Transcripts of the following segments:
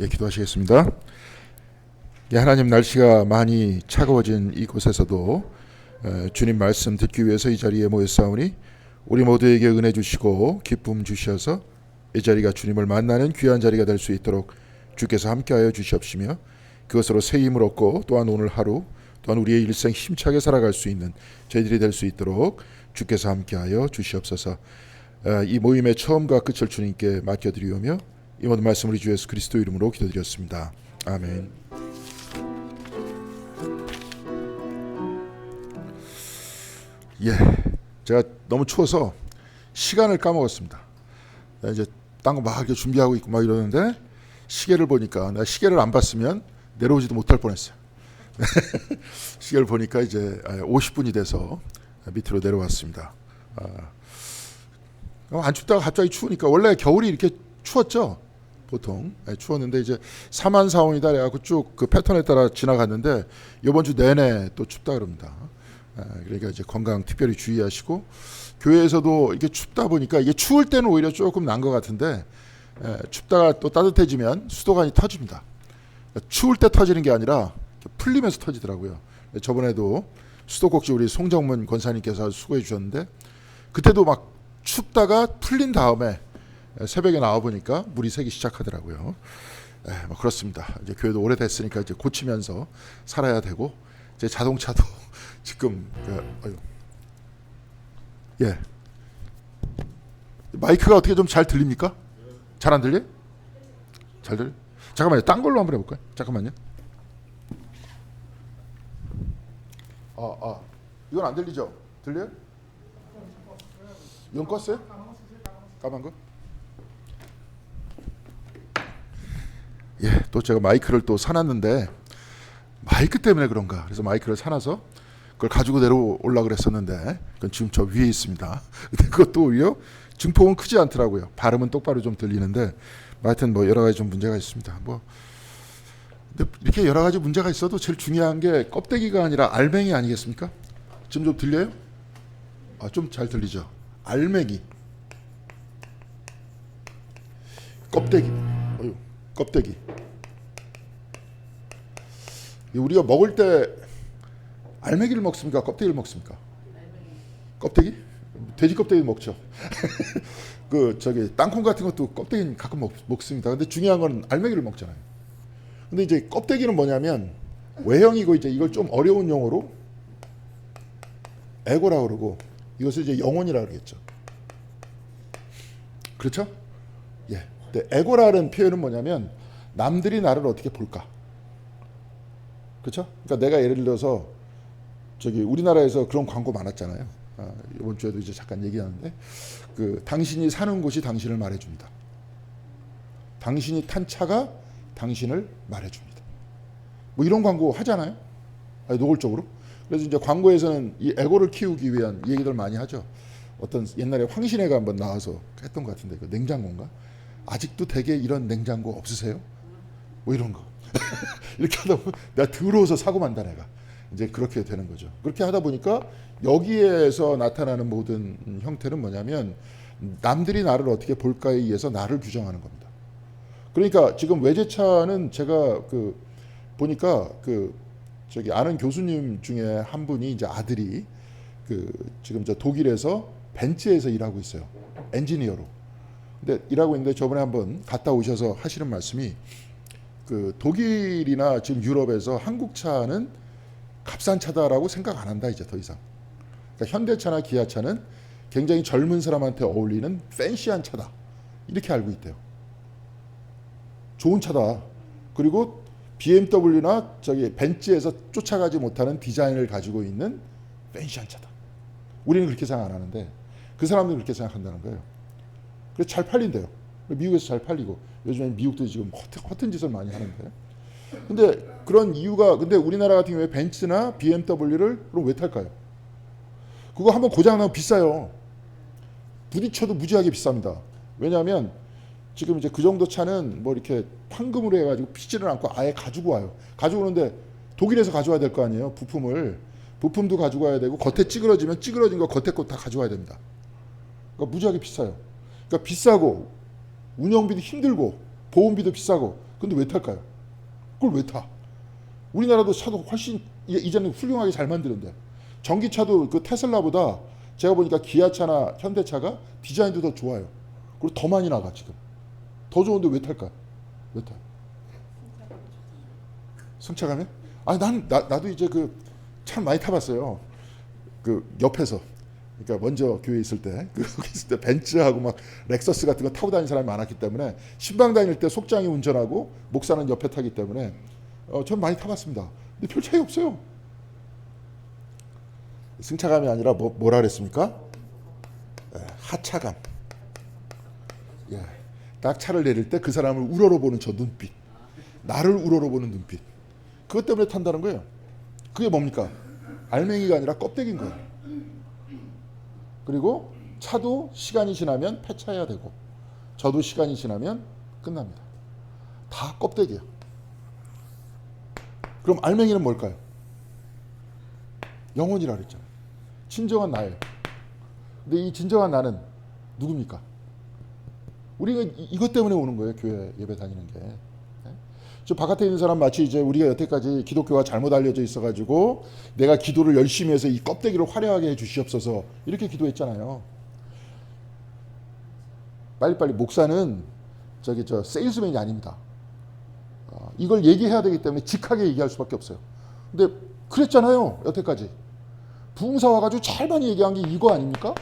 기도하시겠습니다. 하나님, 날씨가 많이 차가워진 이곳에서도 주님 말씀 듣기 위해서 이 자리에 모였사오니 우리 모두에게 은혜 주시고 기쁨 주셔서 이 자리가 주님을 만나는 귀한 자리가 될 수 있도록 주께서 함께하여 주시옵시며 그것으로 새 힘을 얻고 또한 오늘 하루 또한 우리의 일생 힘차게 살아갈 수 있는 저희들이 될 수 있도록 주께서 함께하여 주시옵소서. 이 모임의 처음과 끝을 주님께 맡겨드리오며 이 모든 말씀 우리 주 예수 그리스도 이름으로 기도드렸습니다. 아멘. 제가 너무 추워서 시간을 까먹었습니다. 이제 딴 거 막 준비하고 있고 막 이러는데 시계를 보니까 내가 시계를 안 봤으면 내려오지도 못할 뻔했어요. 시계를 보니까 이제 50분이 돼서 밑으로 내려왔습니다. 안 춥다가 갑자기 추우니까 원래 겨울이 이렇게 추웠죠. 보통 추웠는데 이제 사만사온이다 그래갖고 쭉 그 패턴에 따라 지나갔는데 이번 주 내내 또 춥다 그럽니다. 그러니까 이제 건강 특별히 주의하시고 교회에서도 이게 춥다 보니까 이게 추울 때는 오히려 조금 난 것 같은데 춥다가 또 따뜻해지면 수도관이 터집니다. 추울 때 터지는 게 아니라 풀리면서 터지더라고요. 저번에도 수도꼭지 우리 송정문 권사님께서 수고해 주셨는데 그때도 막 춥다가 풀린 다음에 새벽에 나와 보니까 물이 새기 시작하더라고요. 뭐 그렇습니다. 이제 교회도 오래됐으니까 이제 고치면서 살아야 되고 제 자동차도 지금 마이크가 어떻게 좀 잘 들립니까? 잘 안 들려? 잘 들려? 잠깐만요. 딴 걸로 한번 해볼까요? 잠깐만요. 이건 안 들리죠? 들려요? 이건 껐어요? 까만 거? 또 제가 마이크를 또 사놨는데 마이크 때문에 그런가? 그래서 마이크를 사놔서 그걸 가지고 내려올라 그랬었는데 그건 지금 저 위에 있습니다. 근데 그것도 오히려 증폭은 크지 않더라고요. 발음은 똑바로 좀 들리는데 하여튼 뭐 여러 가지 좀 문제가 있습니다. 근데 이렇게 여러 가지 문제가 있어도 제일 중요한 게 껍데기가 아니라 알맹이 아니겠습니까? 지금 좀 들려요? 좀 잘 들리죠? 알맹이, 껍데기, 껍데기. 우리가 먹을 때 알맹이를 먹습니까? 껍데기를 먹습니까? 껍데기? 돼지 껍데기 먹죠. 땅콩 같은 것도 껍데기는 가끔 먹습니다. 근데 중요한 건 알맹이를 먹잖아요. 근데 이제 껍데기는 뭐냐면 외형이고 이제 이걸 좀 어려운 용어로 에고라 그러고 이것을 이제 영혼이라 그러겠죠. 그렇죠? 근데 에고라는 표현은 뭐냐면 남들이 나를 어떻게 볼까? 그렇죠? 그러니까 내가 예를 들어서 우리나라에서 그런 광고 많았잖아요. 이번 주에도 이제 잠깐 얘기하는데 당신이 사는 곳이 당신을 말해줍니다. 당신이 탄 차가 당신을 말해줍니다. 뭐 이런 광고 하잖아요. 노골적으로. 그래서 이제 광고에서는 이 에고를 키우기 위한 얘기들 많이 하죠. 어떤 옛날에 황신혜가 한번 나와서 했던 것 같은데 그 냉장고인가? 아직도 댁에 이런 냉장고 없으세요? 뭐 이런 거. 이렇게 하다 보면 내가 더러워서 사고 만다 내가. 이제 그렇게 되는 거죠. 그렇게 하다 보니까 여기에서 나타나는 모든 형태는 뭐냐면 남들이 나를 어떻게 볼까에 의해서 나를 규정하는 겁니다. 그러니까 지금 외제차는 제가 보니까 아는 교수님 중에 한 분이 이제 아들이 지금 독일에서 벤츠에서 일하고 있어요. 엔지니어로. 근데 일하고 있는데 저번에 한번 갔다 오셔서 하시는 말씀이 독일이나 지금 유럽에서 한국 차는 값싼 차다라고 생각 안 한다 이제 더 이상. 그러니까 현대차나 기아차는 굉장히 젊은 사람한테 어울리는 팬시한 차다 이렇게 알고 있대요. 좋은 차다. 그리고 BMW나 벤츠에서 쫓아가지 못하는 디자인을 가지고 있는 팬시한 차다. 우리는 그렇게 생각 안 하는데 그 사람들은 그렇게 생각한다는 거예요. 그래서 잘 팔린대요. 미국에서 잘 팔리고 요즘에 미국도 지금 허튼 짓을 많이 하는데. 근데 그런 이유가 근데 우리나라 같은 경우에 벤츠나 BMW를 그럼 왜 탈까요? 그거 한번 고장나면 비싸요. 부딪혀도 무지하게 비쌉니다. 왜냐하면 지금 이제 그 정도 차는 뭐 이렇게 황금으로 해가지고 피지를 않고 아예 가지고 와요. 가지고 오는데 독일에서 가져와야 될 거 아니에요. 부품도 가지고 와야 되고 겉에 찌그러지면 찌그러진 거 겉에 거 다 가져와야 됩니다. 그러니까 무지하게 비싸요. 그러니까 비싸고 운영비도 힘들고 보험비도 비싸고 근데 왜 탈까요? 그걸 왜 타? 우리나라도 차도 훨씬 이제는 훌륭하게 잘 만드는데 전기차도 그 테슬라보다 제가 보니까 기아차나 현대차가 디자인도 더 좋아요. 그리고 더 많이 나가 지금. 더 좋은데 왜 탈까? 왜 타? 승차감에? 아니 나도 이제 그 참 많이 타봤어요. 그 옆에서. 그러니까 먼저 교회 있을 때, 거기 있을 때 벤츠하고 막 렉서스 같은 거 타고 다니는 사람이 많았기 때문에 신방 다닐 때 속장이 운전하고 목사는 옆에 타기 때문에 전 많이 타봤습니다. 근데 별 차이 없어요. 승차감이 아니라 뭐라 그랬습니까? 하차감. 예. 딱 차를 내릴 때 그 사람을 우러러보는 저 눈빛, 나를 우러러보는 눈빛, 그것 때문에 탄다는 거예요. 그게 뭡니까? 알맹이가 아니라 껍데기인 거예요. 그리고 차도 시간이 지나면 폐차해야 되고 저도 시간이 지나면 끝납니다. 다 껍데기예요. 그럼 알맹이는 뭘까요? 영혼이라 그랬잖아요. 진정한 나예요. 근데 이 진정한 나는 누굽니까? 우리가 이것 때문에 오는 거예요. 교회 예배 다니는 게. 저 바깥에 있는 사람 마치 이제 우리가 여태까지 기독교가 잘못 알려져 있어가지고 내가 기도를 열심히 해서 이 껍데기를 화려하게 해 주시옵소서 이렇게 기도했잖아요. 빨리빨리 목사는 저 세일스맨이 아닙니다. 이걸 얘기해야 되기 때문에 직하게 얘기할 수밖에 없어요. 근데 그랬잖아요. 여태까지. 부흥사 와가지고 잘 많이 얘기한 게 이거 아닙니까?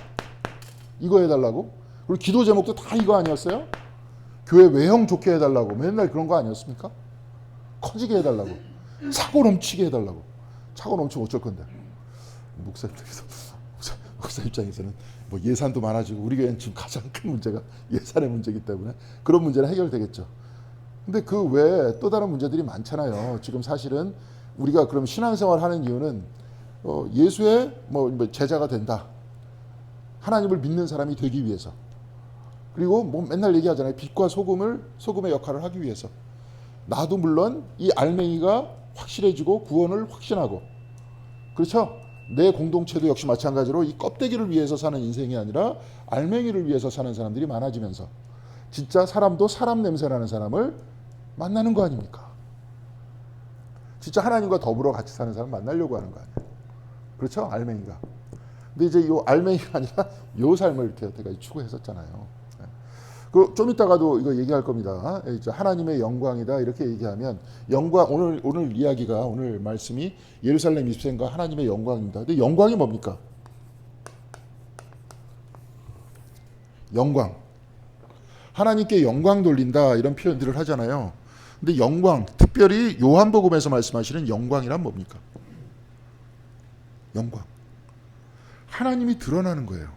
이거 해달라고. 그리고 기도 제목도 다 이거 아니었어요? 교회 외형 좋게 해달라고 맨날 그런 거 아니었습니까? 커지게 해달라고, 차고 넘치게 해달라고. 차고 넘치면 어쩔 건데? 목사 입장에서는 뭐 예산도 많아지고 우리 교회는 지금 가장 큰 문제가 예산의 문제이기 때문에 그런 문제는 해결되겠죠. 근데 그 외에 또 다른 문제들이 많잖아요. 지금 사실은 우리가 그럼 신앙생활 하는 이유는 예수의 뭐 제자가 된다. 하나님을 믿는 사람이 되기 위해서. 그리고 뭐 맨날 얘기하잖아요. 빛과 소금의 역할을 하기 위해서. 나도 물론 이 알맹이가 확실해지고 구원을 확신하고, 그렇죠? 내 공동체도 역시 마찬가지로 이 껍데기를 위해서 사는 인생이 아니라 알맹이를 위해서 사는 사람들이 많아지면서 진짜 사람도 사람 냄새나는 사람을 만나는 거 아닙니까? 진짜 하나님과 더불어 같이 사는 사람 만나려고 하는 거 아니에요? 그렇죠? 알맹이가. 근데 이제 이 알맹이가 아니라 이 삶을 이렇게 여태까지 추구했었잖아요. 좀 이따가도 이거 얘기할 겁니다. 이제 하나님의 영광이다 이렇게 얘기하면 영광, 오늘 이야기가, 오늘 말씀이 예루살렘 입생과 하나님의 영광입니다. 근데 영광이 뭡니까? 영광. 하나님께 영광 돌린다 이런 표현들을 하잖아요. 근데 영광, 특별히 요한복음에서 말씀하시는 영광이란 뭡니까? 영광. 하나님이 드러나는 거예요.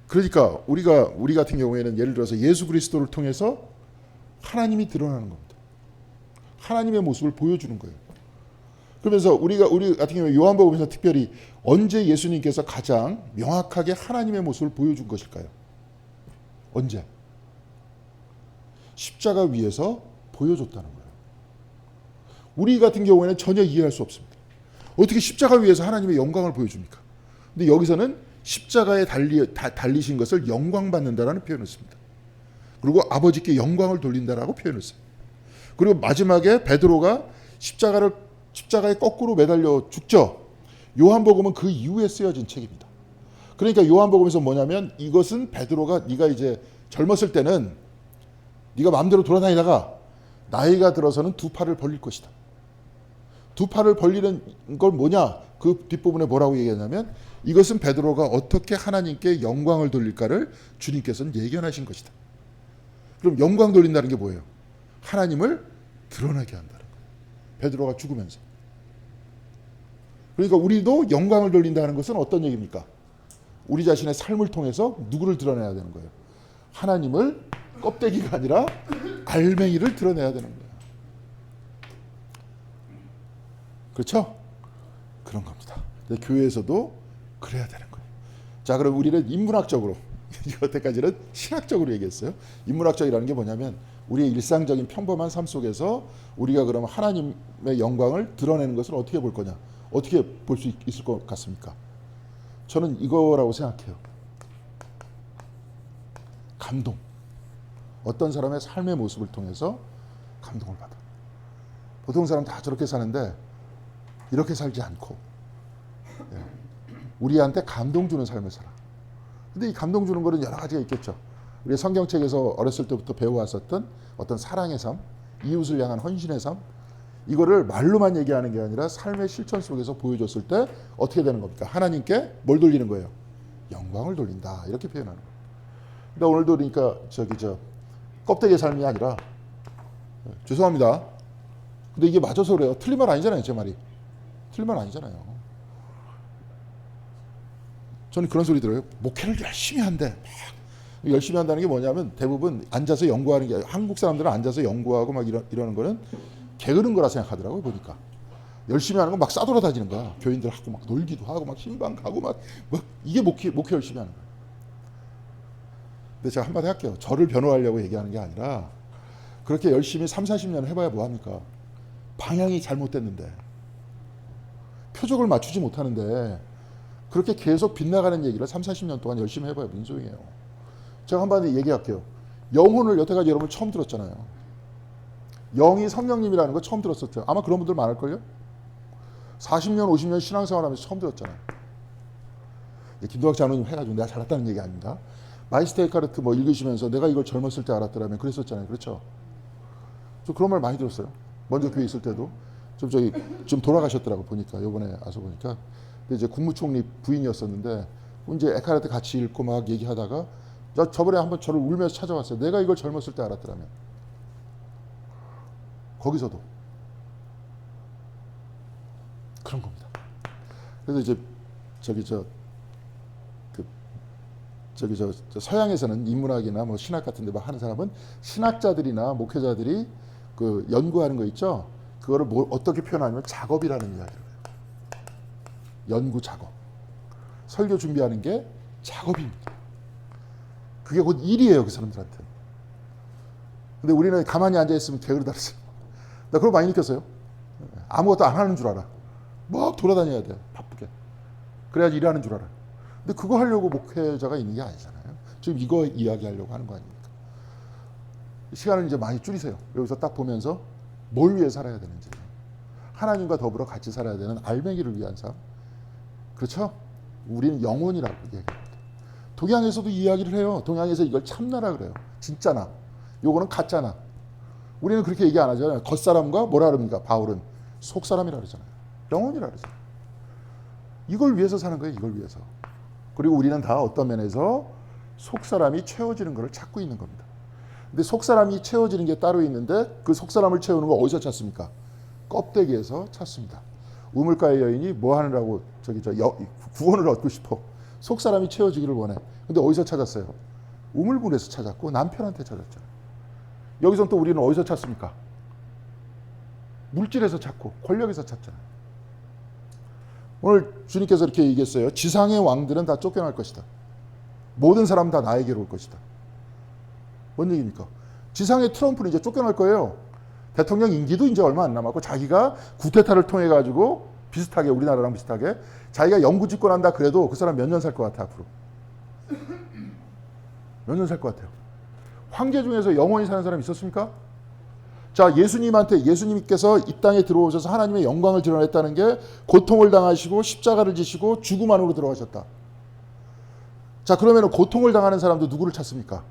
그러니까 우리 같은 경우에는 예를 들어서 예수 그리스도를 통해서 하나님이 드러나는 겁니다. 하나님의 모습을 보여주는 거예요. 그러면서 우리 같은 경우에 요한복음에서 특별히 언제 예수님께서 가장 명확하게 하나님의 모습을 보여준 것일까요? 언제? 십자가 위에서 보여줬다는 거예요. 우리 같은 경우에는 전혀 이해할 수 없습니다. 어떻게 십자가 위에서 하나님의 영광을 보여줍니까? 근데 여기서는 십자가에 달리신 것을 영광받는다라는 표현을 씁니다. 그리고 아버지께 영광을 돌린다라고 표현을 써요. 그리고 마지막에 베드로가 십자가에 거꾸로 매달려 죽죠. 요한복음은 그 이후에 쓰여진 책입니다. 그러니까 요한복음에서 뭐냐면 이것은 베드로가 네가 이제 젊었을 때는 네가 마음대로 돌아다니다가 나이가 들어서는 두 팔을 벌릴 것이다. 두 팔을 벌리는 걸 뭐냐? 그 뒷부분에 뭐라고 얘기하냐면 이것은 베드로가 어떻게 하나님께 영광을 돌릴까를 주님께서는 예견하신 것이다. 그럼 영광 돌린다는 게 뭐예요? 하나님을 드러나게 한다는 거예요. 베드로가 죽으면서. 그러니까 우리도 영광을 돌린다는 것은 어떤 얘기입니까? 우리 자신의 삶을 통해서 누구를 드러내야 되는 거예요? 하나님을, 껍데기가 아니라 알맹이를 드러내야 되는 거예요. 그렇죠? 그런 겁니다. 교회에서도 그래야 되는 거예요. 자, 그럼 우리는 인문학적으로, 여태까지는 신학적으로 얘기했어요. 인문학적이라는 게 뭐냐면 우리의 일상적인 평범한 삶 속에서 우리가 그럼 하나님의 영광을 드러내는 것을 어떻게 볼 거냐? 어떻게 볼 수 있을 것 같습니까? 저는 이거라고 생각해요. 감동. 어떤 사람의 삶의 모습을 통해서 감동을 받아. 보통 사람 다 저렇게 사는데 이렇게 살지 않고 우리한테 감동 주는 삶을 살아. 근데 이 감동 주는 거는 여러 가지가 있겠죠. 우리 성경책에서 어렸을 때부터 배워왔었던 어떤 사랑의 삶, 이웃을 향한 헌신의 삶, 이거를 말로만 얘기하는 게 아니라 삶의 실천 속에서 보여줬을 때 어떻게 되는 겁니까? 하나님께 뭘 돌리는 거예요? 영광을 돌린다. 이렇게 표현하는 거예요. 그러니까 오늘도 그러니까 껍데기의 삶이 아니라 죄송합니다. 근데 이게 맞아서 그래요. 틀린 말 아니잖아요. 제 말이. 틀린 말 아니잖아요. 저는 그런 소리 들어요. 목회를 열심히 한대. 열심히 한다는 게 뭐냐면 대부분 앉아서 연구하는 게, 한국 사람들은 앉아서 연구하고 막 이러는 거는 게으른 거라 생각하더라고요. 보니까 열심히 하는 건 막 싸돌아다니는 거야. 교인들하고 막 놀기도 하고 막 신방 가고 막 이게 목회 열심히 하는 거야. 근데 제가 한마디 할게요. 저를 변호하려고 얘기하는 게 아니라 그렇게 열심히 3, 40년 해봐야 뭐합니까? 방향이 잘못됐는데, 표적을 맞추지 못하는데 그렇게 계속 빗나가는 얘기를 3, 40년 동안 열심히 해봐야 무슨 소용이에요. 제가 한마디 얘기할게요. 영혼을 여태까지 여러분 처음 들었잖아요. 영이 성령님이라는 거 처음 들었었죠. 아마 그런 분들 많을걸요? 40년, 50년 신앙생활하면서 처음 들었잖아요. 김도학 장로님 해가지고 내가 잘났다는 얘기 아닙니다. 마이스터 에카르트 뭐 읽으시면서 내가 이걸 젊었을 때 알았더라면 그랬었잖아요. 그렇죠? 저 그런 말 많이 들었어요. 먼저 교회 있을 때도. 좀 돌아가셨더라고 보니까, 요번에 와서 보니까. 근데 이제 국무총리 부인이었었는데 이제 에카르트 같이 읽고 막 얘기하다가 저번에 한번 저를 울면서 찾아왔어요. 내가 이걸 젊었을 때 알았더라면. 거기서도 그런 겁니다. 그래서 이제 서양에서는 인문학이나 뭐 신학 같은 데 막 하는 사람은 신학자들이나 목회자들이 그 연구하는 거 있죠. 그거를 어떻게 표현하냐면 작업이라는 이야기를 해요. 연구 작업. 설교 준비하는 게 작업입니다. 그게 곧 일이에요, 그 사람들한테. 근데 우리는 가만히 앉아 있으면 게으르다 그러죠. 나 그걸 많이 느꼈어요. 아무것도 안 하는 줄 알아. 막 돌아다녀야 돼, 바쁘게. 그래야지 일하는 줄 알아. 근데 그거 하려고 목회자가 있는 게 아니잖아요. 지금 이거 이야기하려고 하는 거 아닙니까? 시간을 이제 많이 줄이세요. 여기서 딱 보면서 뭘 위해 살아야 되는지. 하나님과 더불어 같이 살아야 되는 알맹이를 위한 삶. 그렇죠? 우리는 영혼이라고 얘기합니다. 동양에서도 이야기를 해요. 동양에서 이걸 참나라 그래요. 진짜나. 요거는 가짜나. 우리는 그렇게 얘기 안 하잖아요. 겉사람과 뭐라 그럽니까? 바울은 속사람이라 그러잖아요. 영혼이라 그러잖아요. 이걸 위해서 사는 거예요. 이걸 위해서. 그리고 우리는 다 어떤 면에서 속사람이 채워지는 것을 찾고 있는 겁니다. 근데 속사람이 채워지는 게 따로 있는데 그 속사람을 채우는 거 어디서 찾습니까? 껍데기에서 찾습니다. 우물가의 여인이 뭐 하느라고 구원을 얻고 싶어. 속사람이 채워지기를 원해. 근데 어디서 찾았어요? 우물물에서 찾았고 남편한테 찾았잖아요. 여기서 또 우리는 어디서 찾습니까? 물질에서 찾고 권력에서 찾잖아요. 오늘 주님께서 이렇게 얘기했어요. 지상의 왕들은 다 쫓겨날 것이다. 모든 사람 다 나에게로 올 것이다. 뭔 얘기입니까? 지상의 트럼프는 이제 쫓겨날 거예요. 대통령 임기도 이제 얼마 안 남았고 자기가 구테타를 통해 가지고 비슷하게, 우리나라랑 비슷하게 자기가 영구 집권한다 그래도 그 사람 몇 년 살 것 같아 앞으로? 몇 년 살 것 같아요? 황제 중에서 영원히 사는 사람 있었습니까? 자, 예수님께서 이 땅에 들어오셔서 하나님의 영광을 드러냈다는 게 고통을 당하시고 십자가를 지시고 죽음 안으로 들어가셨다. 자, 그러면 고통을 당하는 사람도 누구를 찾습니까?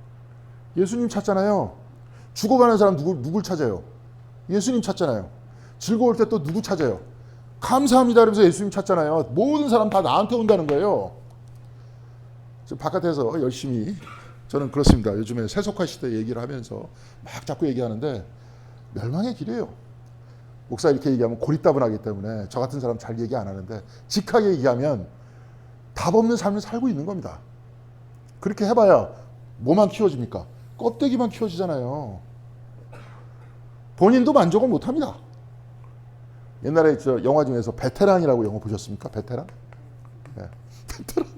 예수님 찾잖아요. 죽어가는 사람 누굴 찾아요? 예수님 찾잖아요. 즐거울 때 또 누구 찾아요? 감사합니다 그러면서 예수님 찾잖아요. 모든 사람 다 나한테 온다는 거예요. 지금 바깥에서 열심히, 저는 그렇습니다. 요즘에 세속화 시대 얘기를 하면서 막 자꾸 얘기하는데 멸망의 길이에요. 목사 이렇게 얘기하면 고리따분하기 때문에 저 같은 사람 잘 얘기 안 하는데 직하게 얘기하면 답 없는 삶을 살고 있는 겁니다. 그렇게 해봐야 뭐만 키워집니까? 껍데기만 키워지잖아요. 본인도 만족을 못합니다. 옛날에 저 영화 중에서 베테랑이라고 영화 보셨습니까? 베테랑? 네. 베테랑.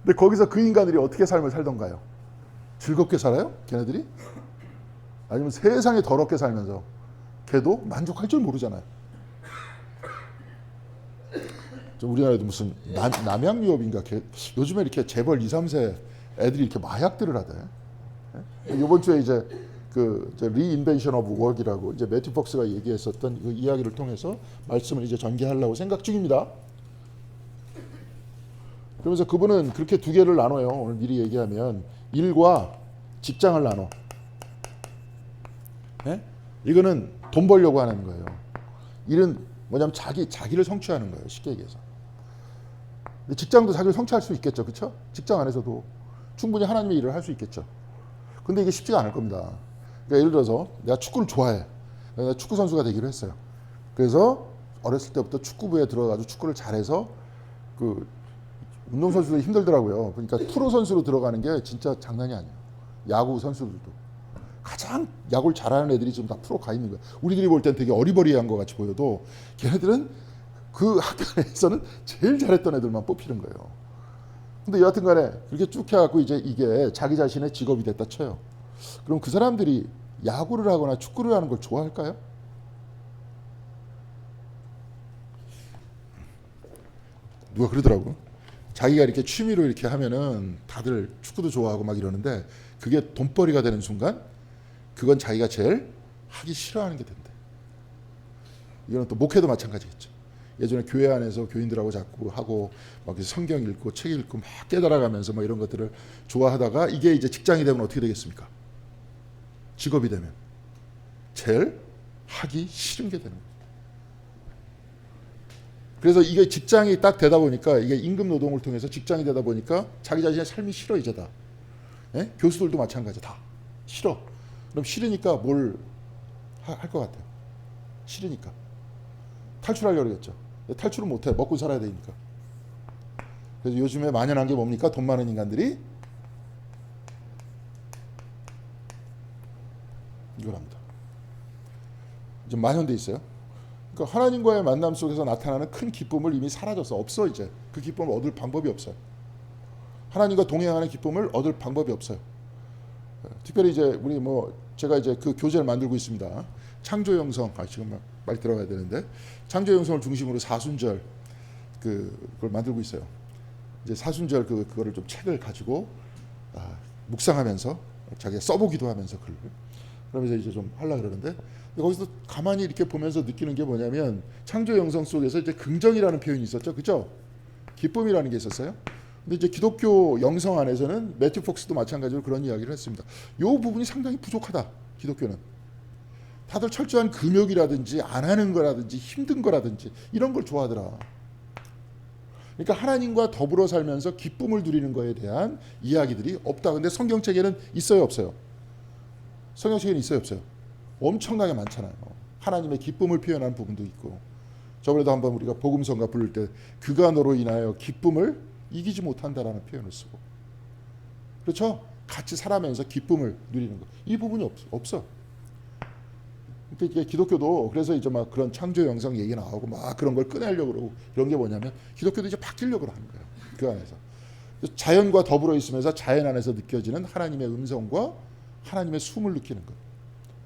근데 거기서 그 인간들이 어떻게 삶을 살던가요? 즐겁게 살아요? 걔네들이? 아니면 세상에 더럽게 살면서 걔도 만족할 줄 모르잖아요. 우리나라에도 무슨 남양유업인가 요즘에 이렇게 재벌 2, 3세 애들이 이렇게 마약들을 하대. 이번 주에 이제 그 리인벤션 오브 워크이라고 이제 매튜 폭스가 얘기했었던 그 이야기를 통해서 말씀을 이제 전개하려고 생각 중입니다. 그러면서 그분은 그렇게 두 개를 나눠요. 오늘 미리 얘기하면 일과 직장을 나눠. 예? 이거는 돈 벌려고 하는 거예요. 일은 뭐냐면 자기를 성취하는 거예요. 쉽게 얘기해서. 근데 직장도 자기를 성취할 수 있겠죠. 그렇죠? 직장 안에서도 충분히 하나님의 일을 할 수 있겠죠. 근데 이게 쉽지가 않을 겁니다. 그러니까 예를 들어서 내가 축구를 좋아해. 내가 축구 선수가 되기로 했어요. 그래서 어렸을 때부터 축구부에 들어가서 축구를 잘해서 그 운동선수들이 힘들더라고요. 그러니까 프로 선수로 들어가는 게 진짜 장난이 아니에요. 야구 선수들도. 가장 야구를 잘하는 애들이 지금 다 프로 가 있는 거예요. 우리들이 볼 땐 되게 어리버리한 것 같이 보여도 걔네들은 그 학교에서는 제일 잘했던 애들만 뽑히는 거예요. 근데 여하튼 간에 그렇게 쭉 해갖고 이제 이게 자기 자신의 직업이 됐다 쳐요. 그럼 그 사람들이 야구를 하거나 축구를 하는 걸 좋아할까요? 누가 그러더라고. 자기가 이렇게 취미로 이렇게 하면은 다들 축구도 좋아하고 막 이러는데 그게 돈벌이가 되는 순간 그건 자기가 제일 하기 싫어하는 게 된대. 이거는 또 목회도 마찬가지겠죠. 예전에 교회 안에서 교인들하고 자꾸 하고 막 성경 읽고 책 읽고 막 깨달아가면서 뭐 이런 것들을 좋아하다가 이게 이제 직장이 되면 어떻게 되겠습니까? 직업이 되면 제일 하기 싫은 게 되는 거예요. 그래서 이게 직장이 딱 되다 보니까 이게 임금 노동을 통해서 직장이 되다 보니까 자기 자신의 삶이 싫어 이제 다. 예? 교수들도 마찬가지 다 싫어. 그럼 싫으니까 뭘 할 것 같아요? 싫으니까 탈출하려고 그러겠죠. 탈출은 못해. 먹고 살아야 되니까. 그래서 요즘에 만연한 게 뭡니까? 돈 많은 인간들이 이걸 합니다. 이제 만연돼 있어요. 그러니까 하나님과의 만남 속에서 나타나는 큰 기쁨을 이미 사라졌어. 없어 이제. 그 기쁨을 얻을 방법이 없어요. 하나님과 동행하는 기쁨을 얻을 방법이 없어요. 특별히 이제 우리 뭐 제가 이제 그 교재를 만들고 있습니다. 창조 영성 지금 빨리 들어가야 되는데 창조 영성을 중심으로 사순절 그걸 만들고 있어요. 이제 사순절 그거를 좀 책을 가지고 묵상하면서 자기가 써보기도 하면서 글을 그러면서 이제 좀 하려고 그러는데 거기서 가만히 이렇게 보면서 느끼는 게 뭐냐면 창조 영성 속에서 이제 긍정이라는 표현이 있었죠, 그죠? 기쁨이라는 게 있었어요. 근데 이제 기독교 영성 안에서는 매튜 폭스도 마찬가지로 그런 이야기를 했습니다. 이 부분이 상당히 부족하다. 기독교는 다들 철저한 금욕이라든지 안 하는 거라든지 힘든 거라든지 이런 걸 좋아하더라. 그러니까 하나님과 더불어 살면서 기쁨을 누리는 거에 대한 이야기들이 없다. 근데 성경책에는 있어요, 없어요? 성경책에는 있어요, 없어요? 엄청나게 많잖아요. 하나님의 기쁨을 표현한 부분도 있고 저번에도 한번 우리가 복음성가 부를 때 그가 너로 인하여 기쁨을 이기지 못한다라는 표현을 쓰고 그렇죠? 같이 살아면서 기쁨을 누리는 거. 이 부분이 없어. 그러니까 기독교도 그래서 이제 막 그런 창조 영성 얘기 나오고 막 그런 걸 꺼내려고 그러고 그런 게 뭐냐면 기독교도 이제 바뀌려고 하는 거예요. 그 안에서 자연과 더불어 있으면서 자연 안에서 느껴지는 하나님의 음성과 하나님의 숨을 느끼는 것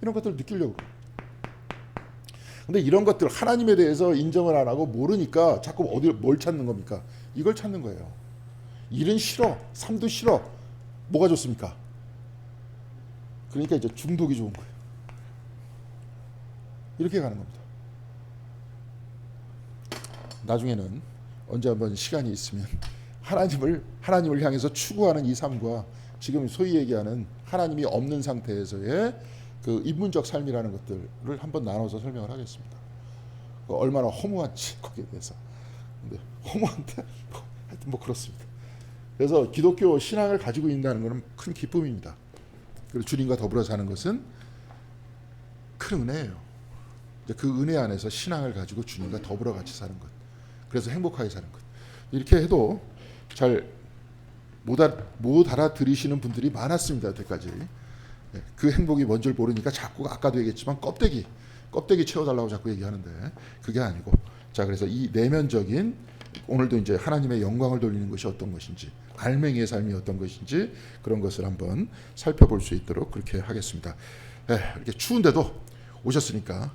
이런 것들을 느끼려고 그래요. 근데 이런 것들 하나님에 대해서 인정을 안 하고 모르니까 자꾸 뭘 찾는 겁니까? 이걸 찾는 거예요. 일은 싫어, 삶도 싫어. 뭐가 좋습니까? 그러니까 이제 중독이 좋은 거예요. 이렇게 가는 겁니다. 나중에는 언제 한번 시간이 있으면 하나님을 향해서 추구하는 이 삶과 지금 소위 얘기하는 하나님이 없는 상태에서의 그 인문적 삶이라는 것들을 한번 나눠서 설명을 하겠습니다. 얼마나 허무한지 거기에 대해서. 근데 허무한데 하여튼 뭐 그렇습니다. 그래서 기독교 신앙을 가지고 있다는 것은 큰 기쁨입니다. 그리고 주님과 더불어 사는 것은 큰 은혜예요. 그 은혜 안에서 신앙을 가지고 주님과 더불어 같이 사는 것. 그래서 행복하게 사는 것. 이렇게 해도 잘 못 알아들으시는 분들이 많았습니다. 여태까지. 그 행복이 뭔지를 모르니까 자꾸 아까도 얘기했지만 껍데기 채워달라고 자꾸 얘기하는데 그게 아니고 자 그래서 이 내면적인 오늘도 이제 하나님의 영광을 돌리는 것이 어떤 것인지 알맹이의 삶이 어떤 것인지 그런 것을 한번 살펴볼 수 있도록 그렇게 하겠습니다. 이렇게 추운데도 오셨으니까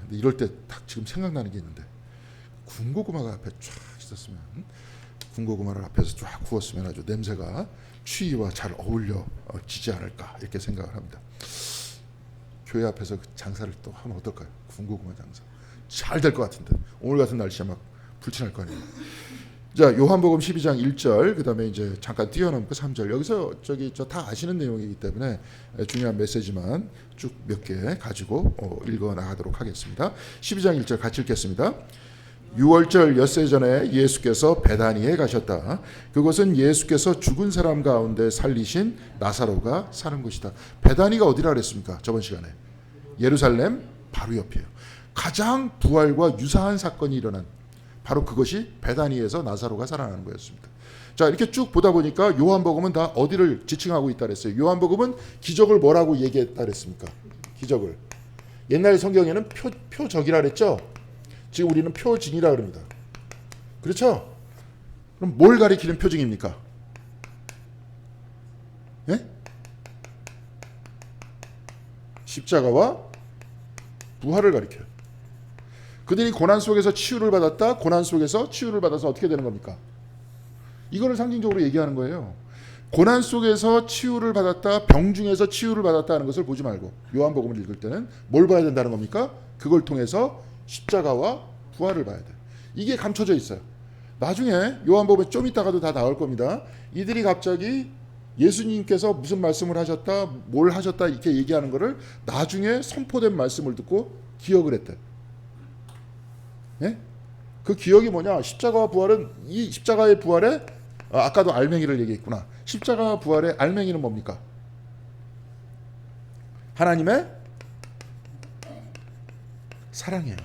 근데 이럴 때 딱 지금 생각나는 게 있는데 군고구마가 앞에 쫙 있었으면 군고구마를 앞에서 쫙 구웠으면 아주 냄새가 추위와 잘 어울려지지 않을까 이렇게 생각을 합니다. 교회 앞에서 그 장사를 또 하면 어떨까요? 군고구마 장사 잘 될 것 같은데 오늘 같은 날씨에 막 불친할 거 아니에요. 자, 요한복음 12장 1절 그다음에 이제 잠깐 뛰어넘고 3절 여기서 저 다 아시는 내용이기 때문에 중요한 메시지만 쭉 몇 개 가지고 읽어 나가도록 하겠습니다. 12장 1절 같이 읽겠습니다. 6월절 엿새 전에 예수께서 베다니에 가셨다. 그곳은 예수께서 죽은 사람 가운데 살리신 나사로가 사는 곳이다. 베다니가 어디라 그랬습니까? 저번 시간에 예루살렘 바로 옆이에요. 가장 부활과 유사한 사건이 일어난 바로 그것이 베다니에서 나사로가 살아나는 거였습니다. 자, 이렇게 쭉 보다 보니까 요한복음은 다 어디를 지칭하고 있다 그랬어요. 요한복음은 기적을 뭐라고 얘기했다 그랬습니까? 기적을. 옛날 성경에는 표적이라 그랬죠. 지금 우리는 표징이라 그럽니다. 그렇죠? 그럼 뭘 가리키는 표징입니까? 예? 십자가와 부활을 가리켜요. 그들이 고난 속에서 치유를 받았다. 고난 속에서 치유를 받아서 어떻게 되는 겁니까? 이거를 상징적으로 얘기하는 거예요. 고난 속에서 치유를 받았다. 병중에서 치유를 받았다 하는 것을 보지 말고 요한복음을 읽을 때는 뭘 봐야 된다는 겁니까? 그걸 통해서 십자가와 부활을 봐야 돼. 이게 감춰져 있어요. 나중에 요한복음에 좀 이따가도 다 나올 겁니다. 이들이 갑자기 예수님께서 무슨 말씀을 하셨다, 뭘 하셨다 이렇게 얘기하는 거를 나중에 선포된 말씀을 듣고 기억을 했대. 예? 그 기억이 뭐냐? 십자가와 부활은 이 십자가의 부활에 아까도 알맹이를 얘기했구나. 십자가와 부활의 알맹이는 뭡니까? 하나님의 사랑이에요.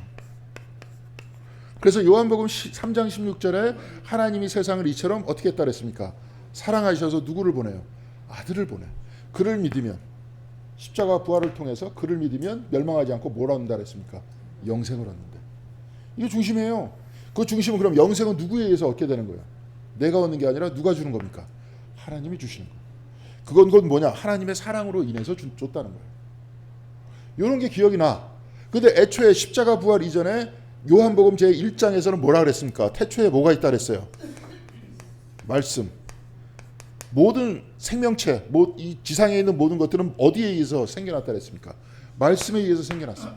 그래서 요한복음 3장 16절에 하나님이 세상을 이처럼 어떻게 했다 그랬습니까? 사랑하셔서 누구를 보내요? 아들을 보내. 그를 믿으면 십자가 부활을 통해서 그를 믿으면 멸망하지 않고 뭘 얻는다 그랬습니까? 영생을 얻는데. 이게 중심이에요. 그 중심은 그럼 영생은 누구에 의해서 얻게 되는 거예요? 내가 얻는 게 아니라 누가 주는 겁니까? 하나님이 주시는 거예요. 그건 뭐냐? 하나님의 사랑으로 인해서 줬다는 거예요. 이런 게 기억이 나. 근데 애초에 십자가 부활 이전에 요한복음 제1장에서는 뭐라 그랬습니까? 태초에 뭐가 있다 그랬어요? 말씀. 모든 생명체, 이 지상에 있는 모든 것들은 어디에 의해서 생겨났다 그랬습니까? 말씀에 의해서 생겨났어요.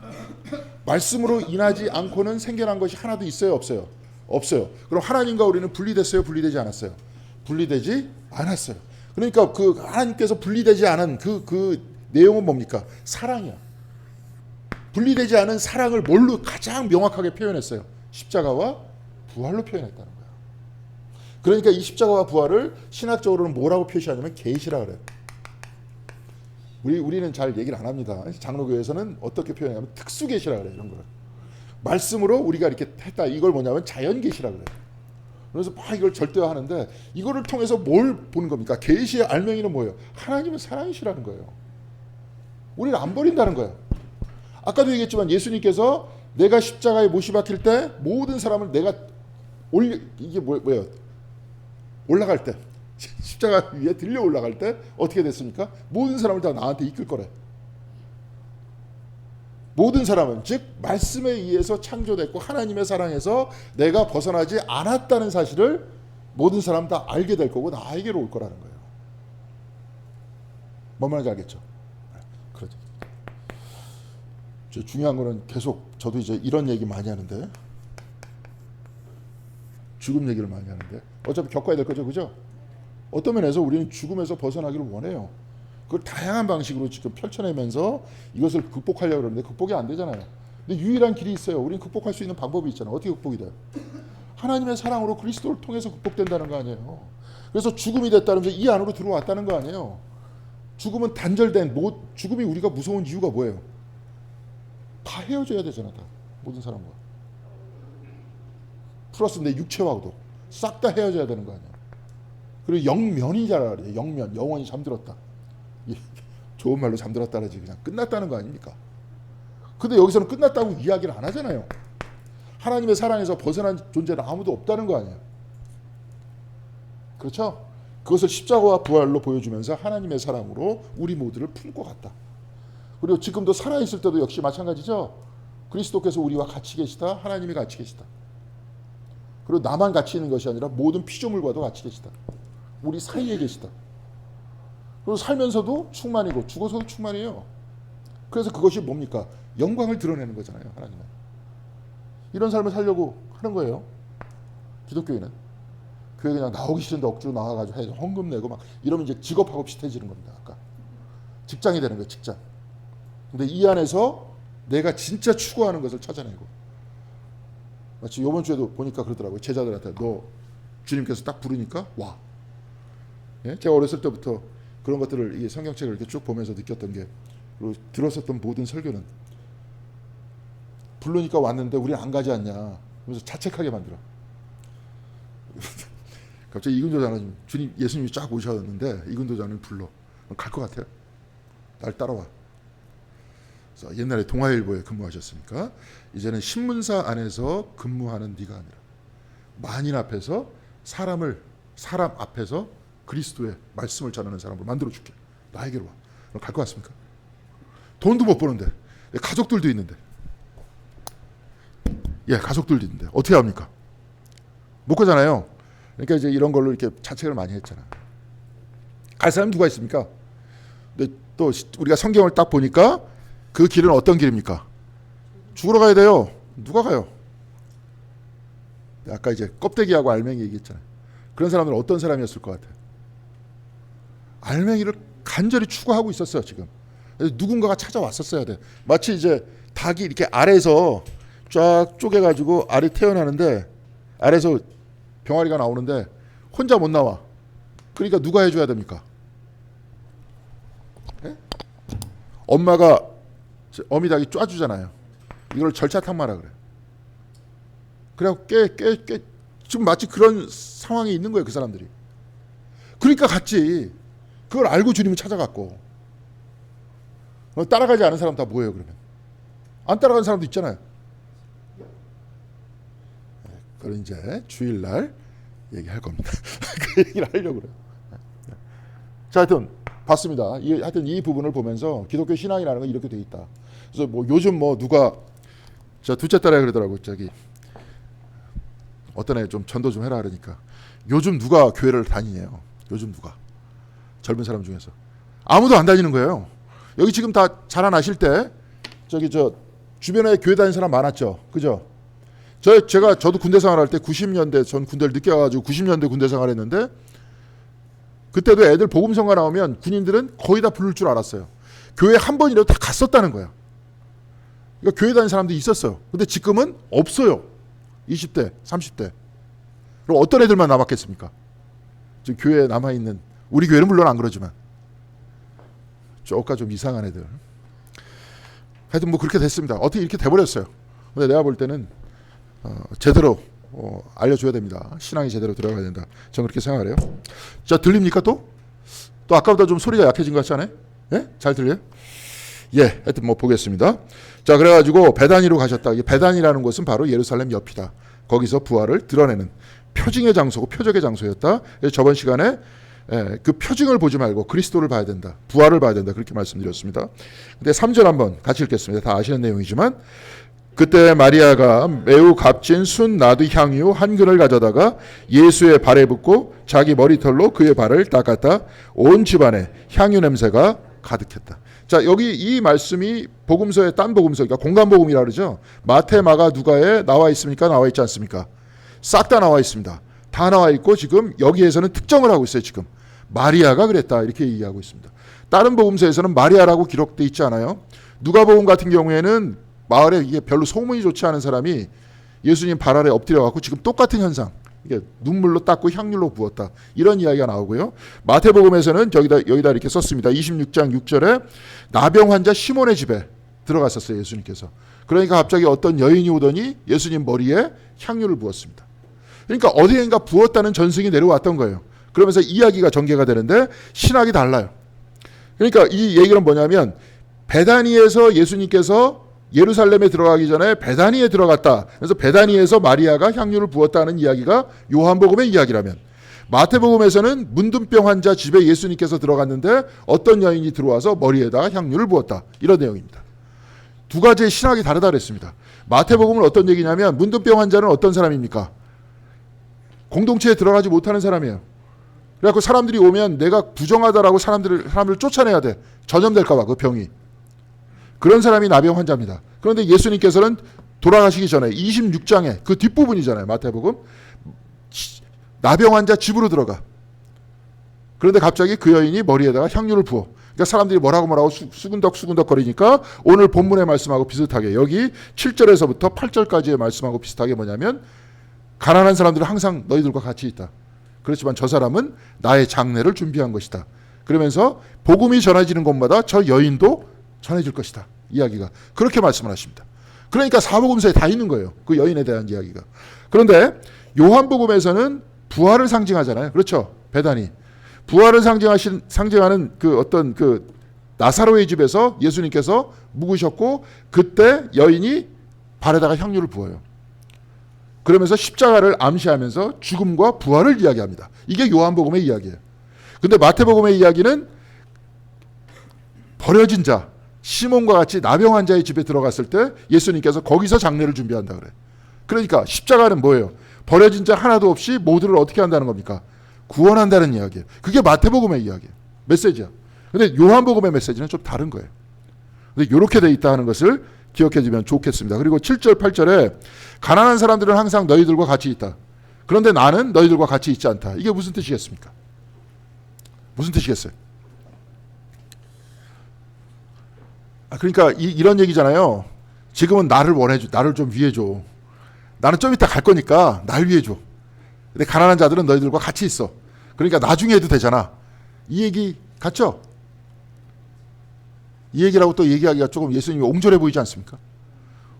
말씀으로 인하지 않고는 생겨난 것이 하나도 있어요? 없어요? 없어요. 그럼 하나님과 우리는 분리됐어요? 분리되지 않았어요? 분리되지 않았어요. 그러니까 그 하나님께서 분리되지 않은 그 내용은 뭡니까? 사랑이야. 분리되지 않은 사랑을 뭘로 가장 명확하게 표현했어요? 십자가와 부활로 표현했다는 거예요. 그러니까 이 십자가와 부활을 신학적으로는 뭐라고 표시하냐면 계시라 그래요. 우리는 잘 얘기를 안 합니다. 장로교에서는 어떻게 표현하냐면 특수계시라 그래요. 이런 거를. 말씀으로 우리가 이렇게 했다. 이걸 뭐냐면 자연계시라 그래요. 그래서 막 이걸 절대화하는데 이거를 통해서 뭘 보는 겁니까? 계시의 알맹이는 뭐예요? 하나님은 사랑이시라는 거예요. 우리는 안 버린다는 거예요. 아까도 얘기했지만 예수님께서 내가 십자가에 못이 박힐 때 모든 사람을 내가 이게 뭐예요? 올라갈 때 십자가 위에 들려 올라갈 때 어떻게 됐습니까? 모든 사람을 다 나한테 이끌 거래. 모든 사람은 즉 말씀에 의해서 창조됐고 하나님의 사랑에서 내가 벗어나지 않았다는 사실을 모든 사람 다 알게 될 거고 나에게로 올 거라는 거예요. 뭔 말인지 알겠죠? 그렇죠. 중요한 거는 계속 저도 이제 이런 얘기 많이 하는데 죽음 얘기를 많이 하는데 어차피 겪어야 될 거죠, 그죠? 어떤 면에서 우리는 죽음에서 벗어나기를 원해요. 그걸 다양한 방식으로 지금 펼쳐내면서 이것을 극복하려고 그러는데 극복이 안 되잖아요. 근데 유일한 길이 있어요. 우리는 극복할 수 있는 방법이 있잖아요. 어떻게 극복이 돼요? 하나님의 사랑으로 그리스도를 통해서 극복된다는 거 아니에요. 그래서 죽음이 됐다면서 이 안으로 들어왔다는 거 아니에요. 죽음은 단절된 죽음이 우리가 무서운 이유가 뭐예요? 다 헤어져야 되잖아. 다 모든 사람과 플러스 내 육체와도 싹 다 헤어져야 되는 거 아니에요. 그리고 영면이잖아. 영면, 영원히 잠들었다. 좋은 말로 잠들었다라지 그냥 끝났다는 거 아닙니까? 근데 여기서는 끝났다고 이야기를 안 하잖아요. 하나님의 사랑에서 벗어난 존재는 아무도 없다는 거 아니에요. 그렇죠? 그것을 십자가와 부활로 보여주면서 하나님의 사랑으로 우리 모두를 품고 갔다. 그리고 지금도 살아있을 때도 역시 마찬가지죠. 그리스도께서 우리와 같이 계시다. 하나님이 같이 계시다. 그리고 나만 같이 있는 것이 아니라 모든 피조물과도 같이 계시다. 우리 사이에 계시다. 그리고 살면서도 충만이고 죽어서도 충만이에요. 그래서 그것이 뭡니까? 영광을 드러내는 거잖아요. 하나님은. 이런 삶을 살려고 하는 거예요. 기독교인은. 교회 그냥 나오기 싫은데 억지로 나와가지고 해서 헌금 내고 막 이러면 이제 직업하고 비슷해지는 겁니다. 아까. 직장이 되는 거예요. 직장. 근데 이 안에서 내가 진짜 추구하는 것을 찾아내고, 마치 이번 주에도 보니까 그러더라고요. 제자들한테 너 주님께서 딱 부르니까 와. 예? 제가 어렸을 때부터 그런 것들을 이 성경책을 이렇게 쭉 보면서 느꼈던 게, 그리고 들었었던 모든 설교는 부르니까 왔는데 우리 안 가지 않냐 그래서 자책하게 만들어. 갑자기 이근도 장로님, 주님 예수님이 쫙 오셨는데 이근도 장로님 불러. 갈 것 같아요. 날 따라와. 그래서 옛날에 동아일보에 근무하셨으니까 이제는 신문사 안에서 근무하는 네가 아니라 만인 앞에서 사람 앞에서 그리스도의 말씀을 전하는 사람으로 만들어줄게. 나에게로 와. 그럼 갈 것 같습니까? 돈도 못 버는데 가족들도 있는데, 가족들도 있는데 어떻게 합니까? 못 가잖아요. 그러니까 이제 이런 걸로 이렇게 자책을 많이 했잖아. 갈 사람 누가 있습니까? 근데 또 우리가 성경을 딱 보니까 그 길은 어떤 길입니까? 죽으러 가야 돼요. 누가 가요? 아까 이제 껍데기하고 알맹이 얘기했잖아요. 그런 사람들은 어떤 사람이었을 것 같아요? 알맹이를 간절히 추구하고 있었어요. 지금 누군가가 찾아왔었어야 돼. 마치 이제 닭이 이렇게 알에서 쫙 쪼개가지고 알이 태어나는데, 알에서 병아리가 나오는데 혼자 못 나와. 그러니까 누가 해줘야 됩니까? 네? 엄마가 어미닭이 쪄주잖아요. 이걸 절차탕마라 그래. 그래갖고 깨 지금 마치 그런 상황이 있는 거예요. 그 사람들이. 그러니까 갔지. 그걸 알고 주님을 찾아갔고. 따라가지 않은 사람 다 뭐예요 그러면? 안 따라가는 사람도 있잖아요. 그걸 이제 주일날 얘기할 겁니다. 그 얘기를 하려고 그래요. 자, 하여튼 봤습니다. 하여튼 이 부분을 보면서 기독교 신앙이라는 건 이렇게 돼 있다. 그래서 뭐 요즘 뭐 누가 저 둘째 딸에 그러더라고. 저기 어떤 애 좀 전도 좀 해라 그러니까 요즘 누가 교회를 다니냐요. 요즘 누가 젊은 사람 중에서 아무도 안 다니는 거예요. 여기 지금 다 자라나실 때 저기 저 주변에 교회 다니는 사람 많았죠. 그죠? 저도 군대 생활할 때 90년대 전 군대를 늦게 와가지고 90년대 군대 생활했는데, 그때도 애들 복음성가 나오면 군인들은 거의 다 부를 줄 알았어요. 교회 한 번이라도 다 갔었다는 거야. 그러니까 교회 다니는 사람도 있었어요. 근데 지금은 없어요. 20대, 30대. 그럼 어떤 애들만 남았겠습니까? 지금 교회에 남아있는, 우리 교회는 물론 안 그러지만 쪼까 좀 이상한 애들. 하여튼 뭐 그렇게 됐습니다. 어떻게 이렇게 돼버렸어요. 근데 내가 볼 때는 제대로 알려줘야 됩니다. 신앙이 제대로 들어가야 된다. 저는 그렇게 생각을 해요. 자, 들립니까 또? 또 아까보다 좀 소리가 약해진 것 같지 않아요? 예? 잘 들려요? 예, 하여튼 뭐 보겠습니다. 자, 그래가지고 베다니로 가셨다. 이 베다니라는 곳은 바로 예루살렘 옆이다. 거기서 부활을 드러내는 표징의 장소고 표적의 장소였다. 그래서 저번 시간에 그 표징을 보지 말고 그리스도를 봐야 된다. 부활을 봐야 된다. 그렇게 말씀드렸습니다. 근데 3절 한번 같이 읽겠습니다. 다 아시는 내용이지만, 그때 마리아가 매우 값진 순 나드 향유 한 근을 가져다가 예수의 발에 붓고 자기 머리털로 그의 발을 닦았다. 온 집안에 향유 냄새가 가득했다. 자, 여기 이 말씀이 복음서의 딴 복음서, 그러니까 공간복음이라 그러죠. 마태, 마가, 누가에 나와 있습니까? 나와 있지 않습니까? 싹 다 나와 있습니다. 다 나와 있고 지금 여기에서는 특정을 하고 있어요. 지금 마리아가 그랬다 이렇게 얘기하고 있습니다. 다른 복음서에서는 마리아라고 기록되어 있지 않아요. 누가복음 같은 경우에는 마을에 이게 별로 소문이 좋지 않은 사람이 예수님 발 아래 엎드려 갖고 지금 똑같은 현상, 이게 눈물로 닦고 향유로 부었다, 이런 이야기가 나오고요. 마태복음에서는 여기다 이렇게 썼습니다. 26장 6절에 나병 환자 시몬의 집에 들어갔었어요, 예수님께서. 그러니까 갑자기 어떤 여인이 오더니 예수님 머리에 향유를 부었습니다. 그러니까 어디엔가 부었다는 전승이 내려왔던 거예요. 그러면서 이야기가 전개가 되는데 신학이 달라요. 그러니까 이 얘기는 뭐냐면, 베다니에서 예수님께서 예루살렘에 들어가기 전에 베다니에 들어갔다. 그래서 베다니에서 마리아가 향유를 부었다는 이야기가 요한복음의 이야기라면, 마태복음에서는 문둥병 환자 집에 예수님께서 들어갔는데 어떤 여인이 들어와서 머리에다가 향유를 부었다, 이런 내용입니다. 두 가지의 신학이 다르다 그랬습니다. 마태복음은 어떤 얘기냐면, 문둥병 환자는 어떤 사람입니까? 공동체에 들어가지 못하는 사람이에요. 그래갖고 사람들이 오면 내가 부정하다라고 사람들을 쫓아내야 돼. 전염될까 봐 그 병이. 그런 사람이 나병 환자입니다. 그런데 예수님께서는 돌아가시기 전에 26장에 그 뒷부분이잖아요. 마태복음. 나병 환자 집으로 들어가. 그런데 갑자기 그 여인이 머리에다가 향유를 부어. 그러니까 사람들이 뭐라고 수근덕 거리니까 오늘 본문의 말씀하고 비슷하게 여기 7절에서부터 8절까지의 말씀하고 비슷하게 뭐냐면 가난한 사람들은 항상 너희들과 같이 있다. 그렇지만 저 사람은 나의 장례를 준비한 것이다. 그러면서 복음이 전해지는 곳마다 저 여인도 전해질 것이다. 이야기가 그렇게 말씀을 하십니다. 그러니까 사복음서에 다 있는 거예요. 그 여인에 대한 이야기가. 그런데 요한복음에서는 부활을 상징하잖아요. 그렇죠? 배단이. 부활을 상징하는 그 어떤 그 나사로의 집에서 예수님께서 묵으셨고 그때 여인이 발에다가 향유를 부어요. 그러면서 십자가를 암시하면서 죽음과 부활을 이야기합니다. 이게 요한복음의 이야기예요. 근데 마태복음의 이야기는 버려진 자, 시몬과 같이 나병 환자의 집에 들어갔을 때 예수님께서 거기서 장례를 준비한다 그래. 그러니까 십자가는 뭐예요? 버려진 자 하나도 없이 모두를 어떻게 한다는 겁니까? 구원한다는 이야기예요. 그게 마태복음의 이야기예요. 메시지야. 근데 요한복음의 메시지는 좀 다른 거예요. 근데 이렇게 돼 있다 하는 것을 기억해 주면 좋겠습니다. 그리고 7절 8절에 가난한 사람들은 항상 너희들과 같이 있다. 그런데 나는 너희들과 같이 있지 않다. 이게 무슨 뜻이겠습니까? 무슨 뜻이겠어요? 그러니까 이런 얘기잖아요. 지금은 나를 원해줘. 나를 좀 위해줘. 나는 좀 이따 갈 거니까 날 위해줘. 근데 가난한 자들은 너희들과 같이 있어. 그러니까 나중에 해도 되잖아. 이 얘기 같죠? 이 얘기라고 또 얘기하기가 조금 예수님이 옹졸해 보이지 않습니까?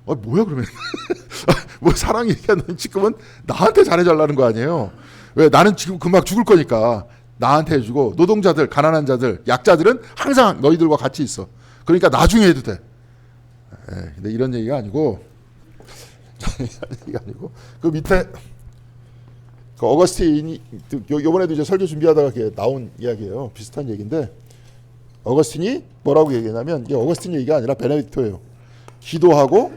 뭐야 그러면? 뭐 사랑 얘기하는 지금은 나한테 잘해달라는 거 아니에요? 왜? 나는 지금 금방 죽을 거니까 나한테 해주고 노동자들, 가난한 자들, 약자들은 항상 너희들과 같이 있어. 그러니까 나중에 해도 돼. 근데 이런 얘기가 아니고 그 밑에 그 어거스틴이 요번에도 이제 설교 준비하다가 나온 이야기예요. 비슷한 얘기인데 어거스틴이 뭐라고 얘기하냐면 이게 어거스틴 얘기가 아니라 베네딕토예요. 기도하고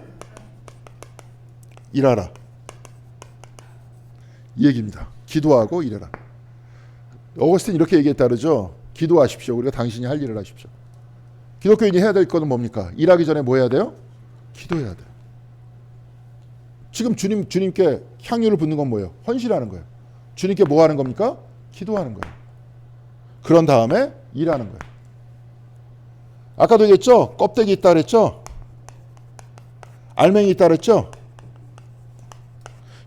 일하라. 이 얘기입니다. 기도하고 일하라. 어거스틴 이렇게 얘기했다 그러죠. 기도하십시오. 우리가 당신이 할 일을 하십시오. 기독교인이 해야 될 것은 뭡니까? 일하기 전에 뭐 해야 돼요? 기도해야 돼요. 지금 주님께 향유를 붓는 건 뭐예요? 헌신하는 거예요. 주님께 뭐 하는 겁니까? 기도하는 거예요. 그런 다음에 일하는 거예요. 아까도 얘기했죠? 껍데기 있다 그랬죠? 알맹이 있다 그랬죠?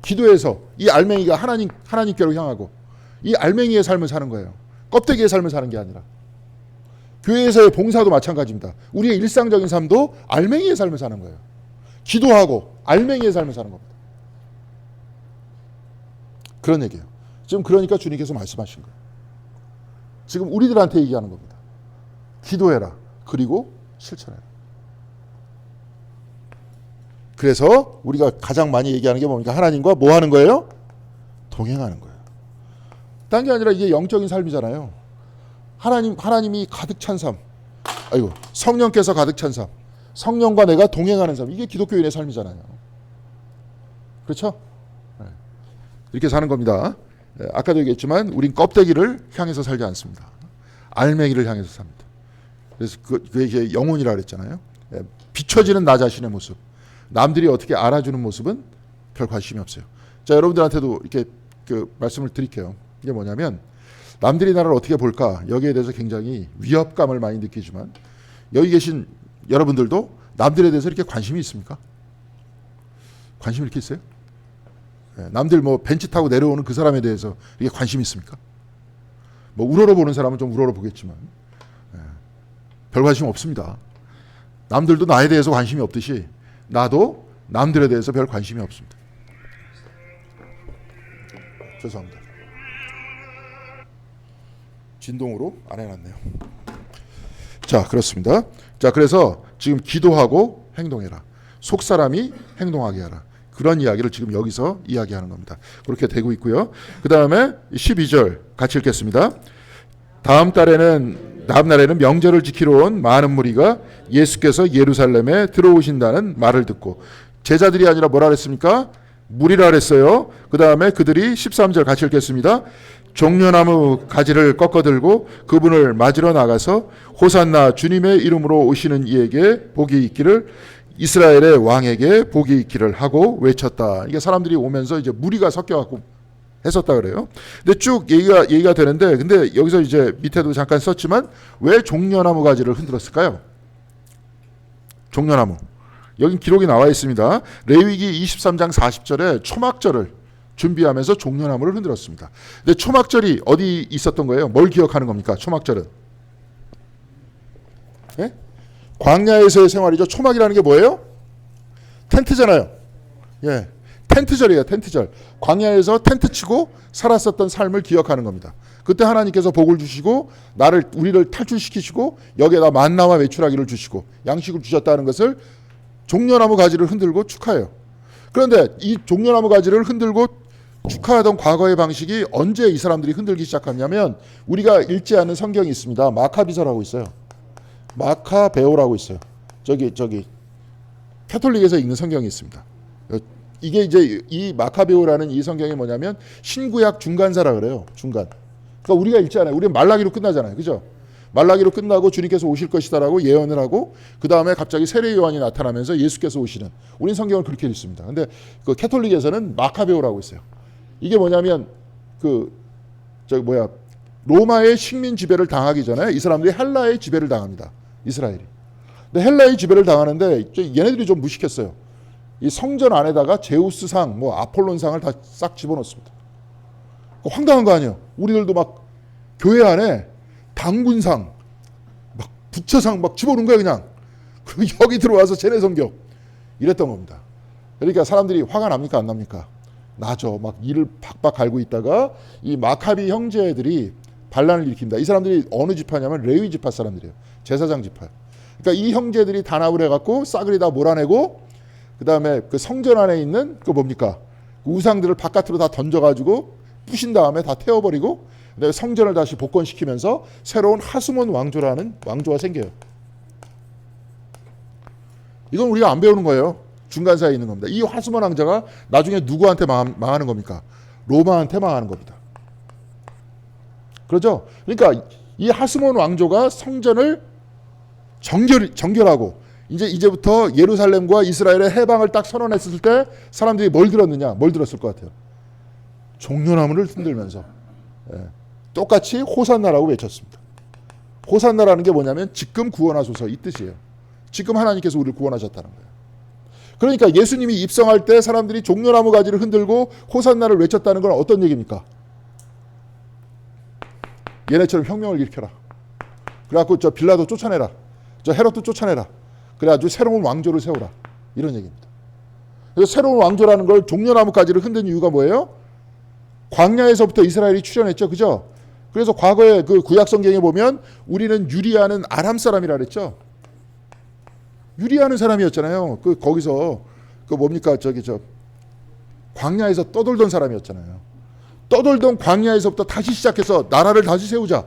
기도해서 이 알맹이가 하나님께로 향하고 이 알맹이의 삶을 사는 거예요. 껍데기의 삶을 사는 게 아니라. 교회에서의 봉사도 마찬가지입니다. 우리의 일상적인 삶도 알맹이의 삶을 사는 거예요. 기도하고 알맹이의 삶을 사는 겁니다. 그런 얘기예요. 지금 그러니까 주님께서 말씀하신 거예요. 지금 우리들한테 얘기하는 겁니다. 기도해라. 그리고 실천해라. 그래서 우리가 가장 많이 얘기하는 게 뭡니까? 하나님과 뭐 하는 거예요? 동행하는 거예요. 딴 게 아니라 이게 영적인 삶이잖아요. 하나님이 가득 찬 삶. 성령께서 가득 찬 삶. 성령과 내가 동행하는 삶. 이게 기독교인의 삶이잖아요. 그렇죠? 이렇게 사는 겁니다. 아까도 얘기했지만 우린 껍데기를 향해서 살지 않습니다. 알맹이를 향해서 삽니다. 그래서 그게 영혼이라 그랬잖아요. 비춰지는 나 자신의 모습. 남들이 어떻게 알아주는 모습은 별 관심이 없어요. 자, 여러분들한테도 이렇게 그 말씀을 드릴게요. 이게 뭐냐면 남들이 나를 어떻게 볼까? 여기에 대해서 굉장히 위협감을 많이 느끼지만 여기 계신 여러분들도 남들에 대해서 이렇게 관심이 있습니까? 관심이 이렇게 있어요? 남들 뭐 벤치 타고 내려오는 그 사람에 대해서 이렇게 관심이 있습니까? 뭐 우러러 보는 사람은 좀 우러러 보겠지만 별 관심 없습니다. 남들도 나에 대해서 관심이 없듯이 나도 남들에 대해서 별 관심이 없습니다. 죄송합니다. 진동으로 안 해놨네요. 자, 그렇습니다. 자, 그래서 지금 기도하고 행동해라. 속사람이 행동하게 하라. 그런 이야기를 지금 여기서 이야기하는 겁니다. 그렇게 되고 있고요. 그 다음에 12절 같이 읽겠습니다. 다음 날에는 명절을 지키러 온 많은 무리가 예수께서 예루살렘에 들어오신다는 말을 듣고, 제자들이 아니라 뭐라 그랬습니까? 무리라 그랬어요. 그 다음에 그들이 13절 같이 읽겠습니다. 종려나무 가지를 꺾어들고 그분을 맞으러 나가서 호산나 주님의 이름으로 오시는 이에게 복이 있기를, 이스라엘의 왕에게 복이 있기를 하고 외쳤다. 이게 사람들이 오면서 이제 무리가 섞여갖고 했었다 그래요. 근데 쭉 얘기가 되는데, 근데 여기서 이제 밑에도 잠깐 썼지만 왜 종려나무 가지를 흔들었을까요? 종려나무. 여기 기록이 나와 있습니다. 레위기 23장 40절에 초막절을 준비하면서 종려나무를 흔들었습니다. 근데 초막절이 어디 있었던 거예요? 뭘 기억하는 겁니까? 초막절은? 예? 광야에서의 생활이죠. 초막이라는 게 뭐예요? 텐트잖아요. 예. 텐트절이에요. 텐트절. 광야에서 텐트 치고 살았었던 삶을 기억하는 겁니다. 그때 하나님께서 복을 주시고 우리를 탈출시키시고 여기에다 만나와 메추라기를 주시고 양식을 주셨다는 것을 종려나무 가지를 흔들고 축하해요. 그런데 이 종려나무 가지를 흔들고 축하하던 과거의 방식이 언제 이 사람들이 흔들기 시작하냐면, 우리가 읽지 않은 성경이 있습니다. 마카비서라고 있어요. 마카베오라고 있어요. 저기 캐톨릭에서 읽는 성경이 있습니다. 이게 이제 이 마카베오라는 이 성경이 뭐냐면 신구약 중간사라 그래요. 중간. 그러니까 우리가 읽지 않아요. 우리는 말라기로 끝나잖아요. 그죠? 말라기로 끝나고 주님께서 오실 것이다라고 예언을 하고 그 다음에 갑자기 세례 요한이 나타나면서 예수께서 오시는, 우린 성경을 그렇게 읽습니다. 근데 그 캐톨릭에서는 마카베오라고 있어요. 이게 뭐냐면 로마의 식민 지배를 당하기 전에 이 사람들이 헬라의 지배를 당합니다. 이스라엘이. 근데 헬라의 지배를 당하는데 얘네들이 좀 무식했어요. 이 성전 안에다가 제우스상, 아폴론상을 다 싹 집어넣습니다. 황당한 거 아니에요. 우리들도 막 교회 안에 당군상, 막 부처상 막 집어넣은 거야 그냥. 그리고 여기 들어와서 쟤네 성경 이랬던 겁니다. 그러니까 사람들이 화가 납니까 안 납니까? 나죠. 막 이를 박박 갈고 있다가 이 마카비 형제들이 반란을 일으킨다. 이 사람들이 어느 지파냐면 레위 지파 사람들이에요. 제사장 지파. 그러니까 이 형제들이 단합을 해갖고 싸그리 다 몰아내고, 그 다음에 그 성전 안에 있는 그 우상들을 바깥으로 다 던져가지고 부신 다음에 다 태워버리고, 그다음에 성전을 다시 복권시키면서 새로운 하스몬 왕조라는 왕조가 생겨요. 이건 우리가 안 배우는 거예요. 중간사에 있는 겁니다. 이 하스몬 왕자가 나중에 누구한테 망하는 겁니까? 로마한테 망하는 겁니다. 그렇죠? 그러니까 이 하스몬 왕조가 성전을 정결하고 이제부터 예루살렘과 이스라엘의 해방을 딱 선언했을 때 사람들이 뭘 들었느냐? 뭘 들었을 것 같아요? 종려나무를 흔들면서 똑같이 호산나라고 외쳤습니다. 호산나라는 게 뭐냐면 지금 구원하소서 이 뜻이에요. 지금 하나님께서 우리를 구원하셨다는 거예요. 그러니까 예수님이 입성할 때 사람들이 종려나무 가지를 흔들고 호산나를 외쳤다는 건 어떤 얘기입니까? 얘네처럼 혁명을 일으켜라. 그래갖고 저 빌라도 쫓아내라. 저 헤롯도 쫓아내라. 그래가지고 새로운 왕조를 세우라. 이런 얘기입니다. 그래서 새로운 왕조라는 걸 종려나무 가지를 흔든 이유가 뭐예요? 광야에서부터 이스라엘이 출현했죠. 그죠? 그래서 과거에 그 구약 성경에 보면 우리는 유리아는 아람 사람이라 그랬죠. 유리아는 사람이었잖아요. 거기서 광야에서 떠돌던 사람이었잖아요. 떠돌던 광야에서부터 다시 시작해서 나라를 다시 세우자.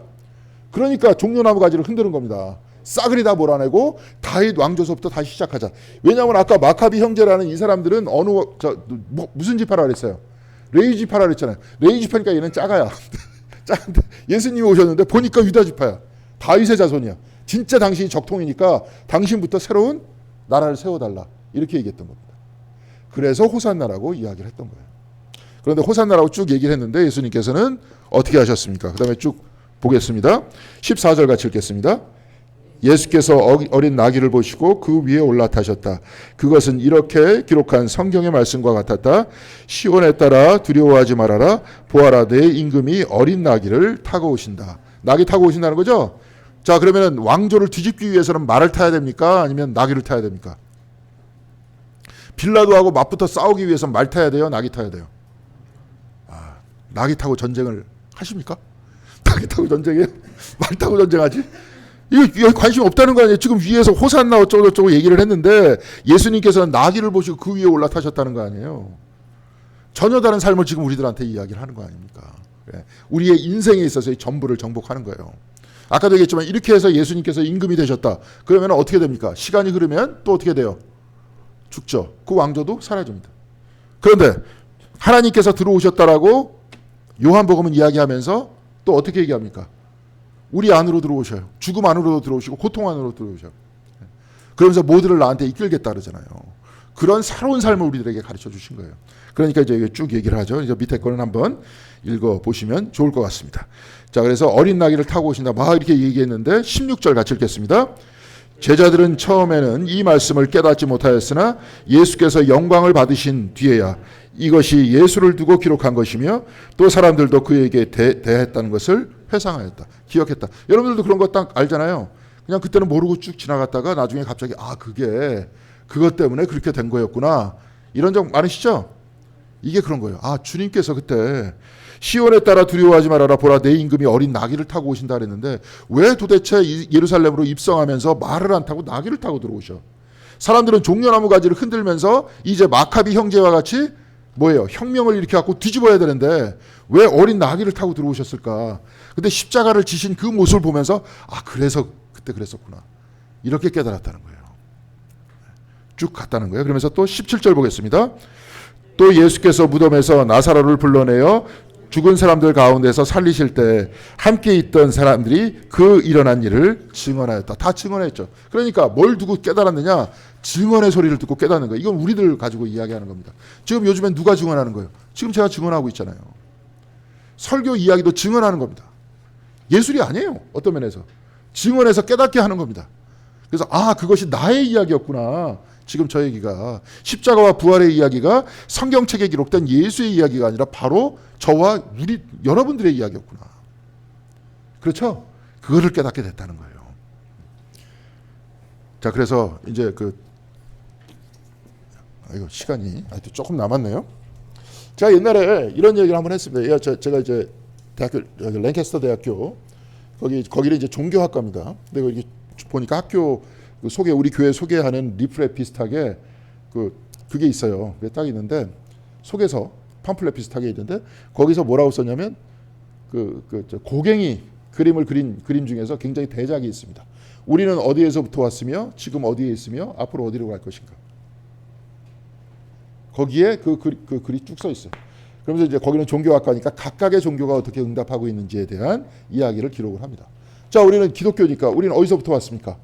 그러니까 종려나무 가지를 흔드는 겁니다. 싸그리 다 몰아내고 다윗 왕조서부터 다시 시작하자. 왜냐하면 아까 마카비 형제라는 이 사람들은 무슨 지파라 그랬어요? 레위 지파라 그랬잖아요. 레위 지파니까 얘는 작아야. 작은데 예수님이 오셨는데 보니까 유다 지파야. 다윗의 자손이야. 진짜 당신이 적통이니까 당신부터 새로운 나라를 세워달라. 이렇게 얘기했던 겁니다. 그래서 호산나라고 이야기를 했던 거예요. 그런데 호산나라고 쭉 얘기를 했는데 예수님께서는 어떻게 하셨습니까? 그 다음에 쭉 보겠습니다. 14절 같이 읽겠습니다. 예수께서 어린 나귀를 보시고 그 위에 올라타셨다. 그것은 이렇게 기록한 성경의 말씀과 같았다. 시온에 따라 두려워하지 말아라. 보아라 내 임금이 어린 나귀를 타고 오신다. 나귀 타고 오신다는 거죠? 자, 그러면 왕조를 뒤집기 위해서는 말을 타야 됩니까? 아니면 나귀를 타야 됩니까? 빌라도하고 맞붙어 싸우기 위해서는 말 타야 돼요? 나귀 타야 돼요? 나귀 타고 전쟁을 하십니까? 나귀 타고 전쟁해요? 말 타고 전쟁하지? 이거 관심 없다는 거 아니에요? 지금 위에서 호산나 어쩌고저쩌고 얘기를 했는데 예수님께서는 나귀를 보시고 그 위에 올라타셨다는 거 아니에요? 전혀 다른 삶을 지금 우리들한테 이야기를 하는 거 아닙니까? 우리의 인생에 있어서의 전부를 정복하는 거예요. 아까도 얘기했지만 이렇게 해서 예수님께서 임금이 되셨다. 그러면 어떻게 됩니까? 시간이 흐르면 또 어떻게 돼요? 죽죠. 그 왕조도 사라집니다. 그런데 하나님께서 들어오셨다라고 요한복음은 이야기하면서 또 어떻게 얘기합니까? 우리 안으로 들어오셔요. 죽음 안으로 들어오시고 고통 안으로 들어오셔요. 그러면서 모두를 나한테 이끌겠다 그러잖아요. 그런 새로운 삶을 우리들에게 가르쳐 주신 거예요. 그러니까 이제 쭉 얘기를 하죠. 이제 밑에 거는 한번 읽어 보시면 좋을 것 같습니다. 자, 그래서 어린 나귀를 타고 오신다. 막 이렇게 얘기했는데 16절 같이 읽겠습니다. 제자들은 처음에는 이 말씀을 깨닫지 못하였으나 예수께서 영광을 받으신 뒤에야 이것이 예수를 두고 기록한 것이며 또 사람들도 그에게 대했다는 것을 회상하였다. 기억했다. 여러분들도 그런 거 딱 알잖아요. 그냥 그때는 모르고 쭉 지나갔다가 나중에 갑자기 그게 그것 때문에 그렇게 된 거였구나. 이런 적 많으시죠? 이게 그런 거예요. 주님께서 그때 시온에 따라 두려워하지 말아라. 보라 내 임금이 어린 나귀를 타고 오신다 그랬는데 왜 도대체 예루살렘으로 입성하면서 말을 안 타고 나귀를 타고 들어오셔? 사람들은 종려나무 가지를 흔들면서 이제 마카비 형제와 같이 뭐예요? 혁명을 일으켜갖고 뒤집어야 되는데 왜 어린 나귀를 타고 들어오셨을까? 근데 십자가를 지신 그 모습을 보면서 그래서 그때 그랬었구나. 이렇게 깨달았다는 거예요. 쭉 갔다는 거예요. 그러면서 또 17절 보겠습니다. 또 예수께서 무덤에서 나사로를 불러내어 죽은 사람들 가운데서 살리실 때 함께 있던 사람들이 그 일어난 일을 증언하였다. 다 증언했죠. 그러니까 뭘 두고 깨달았느냐? 증언의 소리를 듣고 깨닫는 거예요. 이건 우리들 가지고 이야기하는 겁니다. 지금 요즘엔 누가 증언하는 거예요? 지금 제가 증언하고 있잖아요. 설교 이야기도 증언하는 겁니다. 예술이 아니에요. 어떤 면에서. 증언해서 깨닫게 하는 겁니다. 그래서 그것이 나의 이야기였구나. 지금 저 얘기가 십자가와 부활의 이야기가 성경책에 기록된 예수의 이야기가 아니라 바로 저와 우리 여러분들의 이야기였구나. 그렇죠? 그거를 깨닫게 됐다는 거예요. 자, 그래서 이제 시간이 아직도 조금 남았네요. 제가 옛날에 이런 얘기를 한번 했습니다. 제가 이제 대학교 랭캐스터 대학교 거기는 이제 종교학과입니다. 근데 여기 보니까 학교 소개 우리 교회 소개하는 리플렛 비슷하게 그게 있어요. 그게 딱 있는데 소개서 팜플렛 비슷하게 있는데 거기서 뭐라고 썼냐면 고갱이 그림을 그린 그림 중에서 굉장히 대작이 있습니다. 우리는 어디에서부터 왔으며 지금 어디에 있으며 앞으로 어디로 갈 것인가. 거기에 그 글이 쭉 써 있어요. 그러면서 이제 거기는 종교학과니까 각각의 종교가 어떻게 응답하고 있는지에 대한 이야기를 기록을 합니다. 자, 우리는 기독교니까 우리는 어디서부터 왔습니까?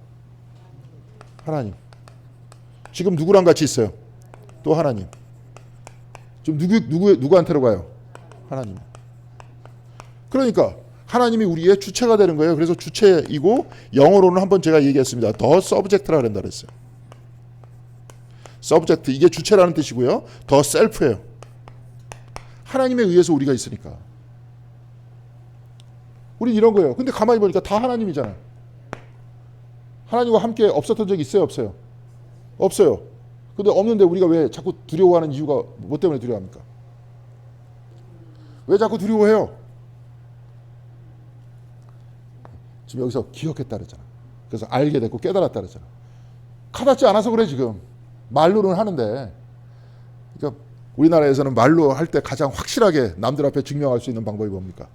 하나님. 지금 누구랑 같이 있어요? 또 하나님. 지금 누구한테로 가요? 하나님. 그러니까 하나님이 우리의 주체가 되는 거예요. 그래서 주체이고 영어로는 한번 제가 얘기했습니다. 더 서브젝트라 그런다 그랬어요. 서브젝트 이게 주체라는 뜻이고요. 더 셀프예요. 하나님에 의해서 우리가 있으니까. 우린 이런 거예요. 근데 가만히 보니까 다 하나님이잖아요. 하나님과 함께 없었던 적이 있어요? 없어요? 없어요. 근데 없는데 우리가 왜 자꾸 두려워하는 이유가 뭐 때문에 두려워합니까? 왜 자꾸 두려워해요? 지금 여기서 기억했다 그랬잖아. 그래서 알게 됐고 깨달았다 그랬잖아. 가닿지 않아서 그래 지금. 말로는 하는데. 그러니까 우리나라에서는 말로 할 때 가장 확실하게 남들 앞에 증명할 수 있는 방법이 뭡니까?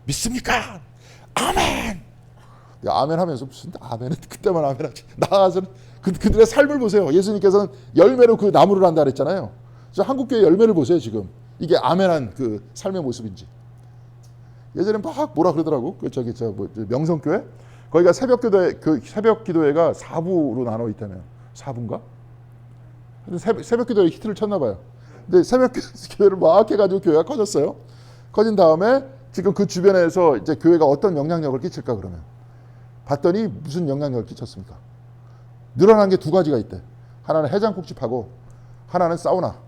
믿습니까? 아멘! 아멘 하면서 무슨 아멘은 그때만 아멘 하지. 나가서는 그들의 삶을 보세요. 예수님께서는 열매로 그 나무를 한다 그랬잖아요. 한국교회 열매를 보세요 지금. 이게 아멘한 그 삶의 모습인지. 예전에 막 뭐라 그러더라고. 명성교회? 거기가 새벽 기도회가 4부로 나눠 있다며요. 4부인가? 새벽 기도회 히트를 쳤나 봐요. 근데 새벽 기도회를 막 해가지고 교회가 커졌어요. 커진 다음에 지금 그 주변에서 이제 교회가 어떤 영향력을 끼칠까 그러면 봤더니 무슨 영향력을 끼쳤습니까? 늘어난 게 두 가지가 있대. 하나는 해장국집하고 하나는 사우나.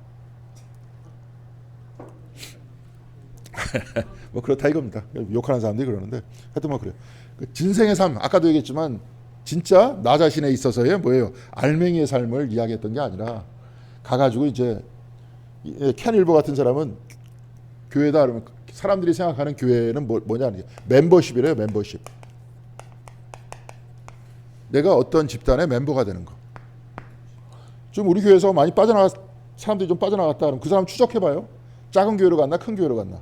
뭐 그렇다 이겁니다. 욕하는 사람들이 그러는데 하여튼 뭐 그래요. 진생의 삶 아까도 얘기했지만 진짜 나 자신에 있어서의 뭐예요? 알맹이의 삶을 이야기했던 게 아니라 가가지고 이제 켄 일버 같은 사람은 교회다 그러면 사람들이 생각하는 교회는 뭐냐 멤버십이래요. 멤버십. 내가 어떤 집단의 멤버가 되는 거. 좀 우리 교회에서 많이 사람들이 좀 빠져나갔다 그러면 그 사람 추적해봐요. 작은 교회로 갔나 큰 교회로 갔나.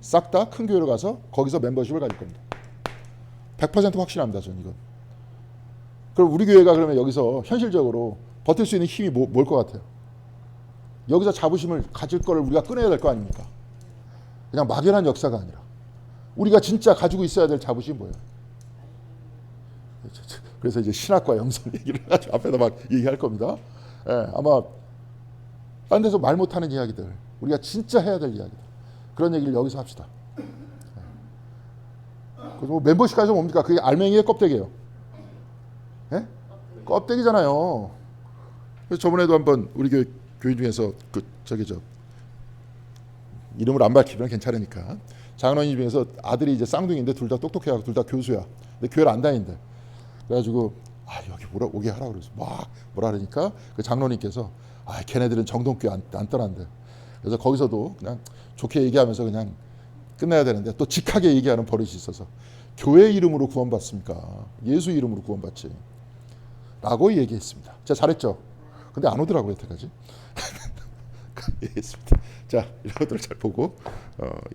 싹 다 큰 교회로 가서 거기서 멤버십을 가질 겁니다. 100% 확신합니다. 저는 이건. 그럼 우리 교회가 그러면 여기서 현실적으로 버틸 수 있는 힘이 뭘 것 같아요? 여기서 자부심을 가질 거를 우리가 꺼내야 될 거 아닙니까? 그냥 막연한 역사가 아니라 우리가 진짜 가지고 있어야 될 자부심이 뭐예요? 그래서 이제 신학과 영성 얘기를 앞에다 막 얘기할 겁니다. 예, 아마 딴 데서 말 못하는 이야기들, 우리가 진짜 해야 될 이야기들, 그런 얘기를 여기서 합시다. 그래서 뭐 멤버십까지 뭡니까? 그게 알맹이의 껍데기예요. 예? 껍데기잖아요. 그래서 저번에도 한번 우리 교인 중에서 이름을 안 밝히면 괜찮으니까 장로님 중에서 아들이 이제 쌍둥이인데 둘 다 똑똑해하고 둘 다 교수야. 근데 교회를 안 다닌대. 그래가지고 여기 오게 하라고 그래서 막 뭐라 그러니까 그 장로님께서 걔네들은 정동교회 안 떠난대. 그래서 거기서도 그냥 좋게 얘기하면서 그냥 끝내야 되는데 또 직하게 얘기하는 버릇이 있어서 교회 이름으로 구원받습니까? 예수 이름으로 구원받지 라고 얘기했습니다. 제가 잘했죠? 근데 안 오더라고요 여태까지. 얘기했습니다. 자, 이런 것들을 잘 보고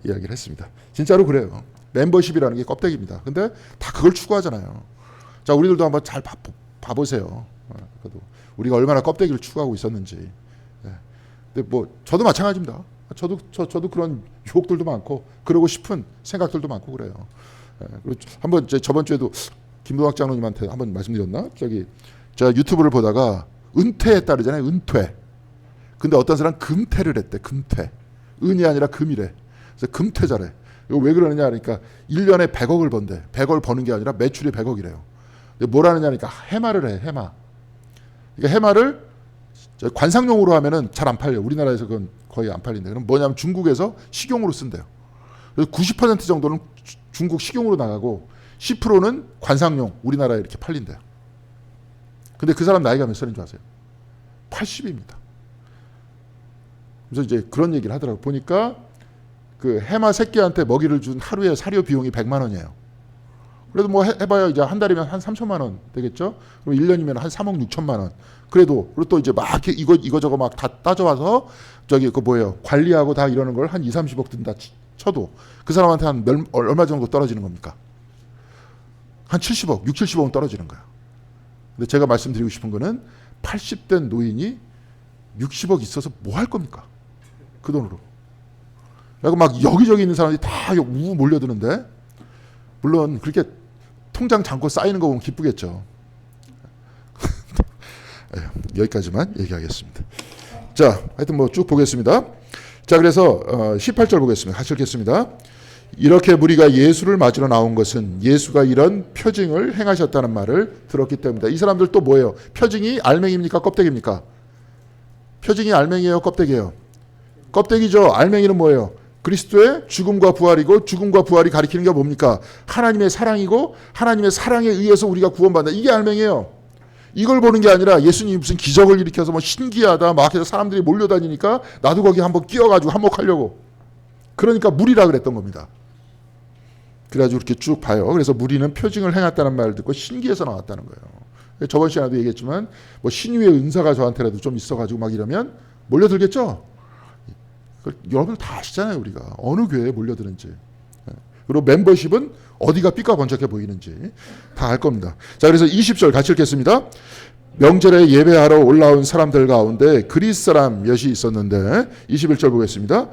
이야기를 했습니다. 진짜로 그래요. 멤버십이라는 게 껍데기입니다. 근데 다 그걸 추구하잖아요. 자, 우리들도 한번 잘 봐보세요. 그래도 우리가 얼마나 껍데기를 추구하고 있었는지. 근데 뭐 저도 마찬가지입니다. 저도 그런 유혹들도 많고 그러고 싶은 생각들도 많고 그래요. 그리고 한번 저번 주에도 김동학 장로님한테 한번 말씀드렸나? 제가 유튜브를 보다가 은퇴에 따르잖아요. 은퇴. 근데 어떤 사람 금퇴를 했대. 금퇴. 은이 아니라 금이래. 그래서 금퇴자래. 이거 왜 그러느냐 그러니까 1년에 100억을 번대. 100억을 버는 게 아니라 매출이 100억이래요. 뭘 하느냐니까 해마를 해. 해마. 그러니까 해마를 관상용으로 하면은 잘 안 팔려. 우리나라에서 그건 거의 안 팔린대. 그럼 뭐냐면 중국에서 식용으로 쓴대요. 그래서 90% 정도는 중국 식용으로 나가고 10%는 관상용 우리나라에 이렇게 팔린대요. 근데 그 사람 나이가 몇 살인 줄 아세요? 80입니다. 그래서 이제 그런 얘기를 하더라고요. 보니까 그 해마 새끼한테 먹이를 준 하루에 사료 비용이 100만 원이에요. 그래도 뭐 해봐야 이제 한 달이면 한 3천만 원 되겠죠? 그럼 1년이면 한 3억 6천만 원. 그래도 그리고 또 이제 막 이거저거 막 다 따져와서 관리하고 다 이러는 걸 한 2, 30억 든다 쳐도 그 사람한테 얼마 정도 떨어지는 겁니까? 한 70억, 6, 70억은 떨어지는 거야. 근데 제가 말씀드리고 싶은 거는 80대 노인이 60억 있어서 뭐 할 겁니까? 그 돈으로. 그리고 막 여기저기 있는 사람들이 다 몰려드는데 물론 그렇게 통장 잔고 쌓이는 거 보면 기쁘겠죠. 여기까지만 얘기하겠습니다. 자, 하여튼 뭐 쭉 보겠습니다. 자, 그래서 18절 보겠습니다. 같이 읽겠습니다. 이렇게 무리가 예수를 맞으러 나온 것은 예수가 이런 표징을 행하셨다는 말을 들었기 때문이다. 이 사람들 또 뭐예요? 표징이 알맹이입니까? 껍데기입니까? 표징이 알맹이에요? 껍데기예요? 껍데기죠. 알맹이는 뭐예요? 그리스도의 죽음과 부활이고 죽음과 부활이 가리키는 게 뭡니까? 하나님의 사랑이고 하나님의 사랑에 의해서 우리가 구원받는다. 이게 알맹이에요. 이걸 보는 게 아니라 예수님이 무슨 기적을 일으켜서 뭐 신기하다 막 해서 사람들이 몰려다니니까 나도 거기 한번 끼어가지고 한몫하려고. 그러니까 무리라 그랬던 겁니다. 그래가지고 이렇게 쭉 봐요. 그래서 무리는 표징을 행했다는 말을 듣고 신기해서 나왔다는 거예요. 저번 시간에도 얘기했지만 뭐 신유의 은사가 저한테라도 좀 있어가지고 막 이러면 몰려들겠죠. 여러분 다 아시잖아요. 우리가 어느 교회에 몰려드는지. 그리고 멤버십은 어디가 삐까번쩍해 보이는지 다 알 겁니다. 자, 그래서 20절 같이 읽겠습니다. 명절에 예배하러 올라온 사람들 가운데 그리스 사람 몇이 있었는데 21절 보겠습니다.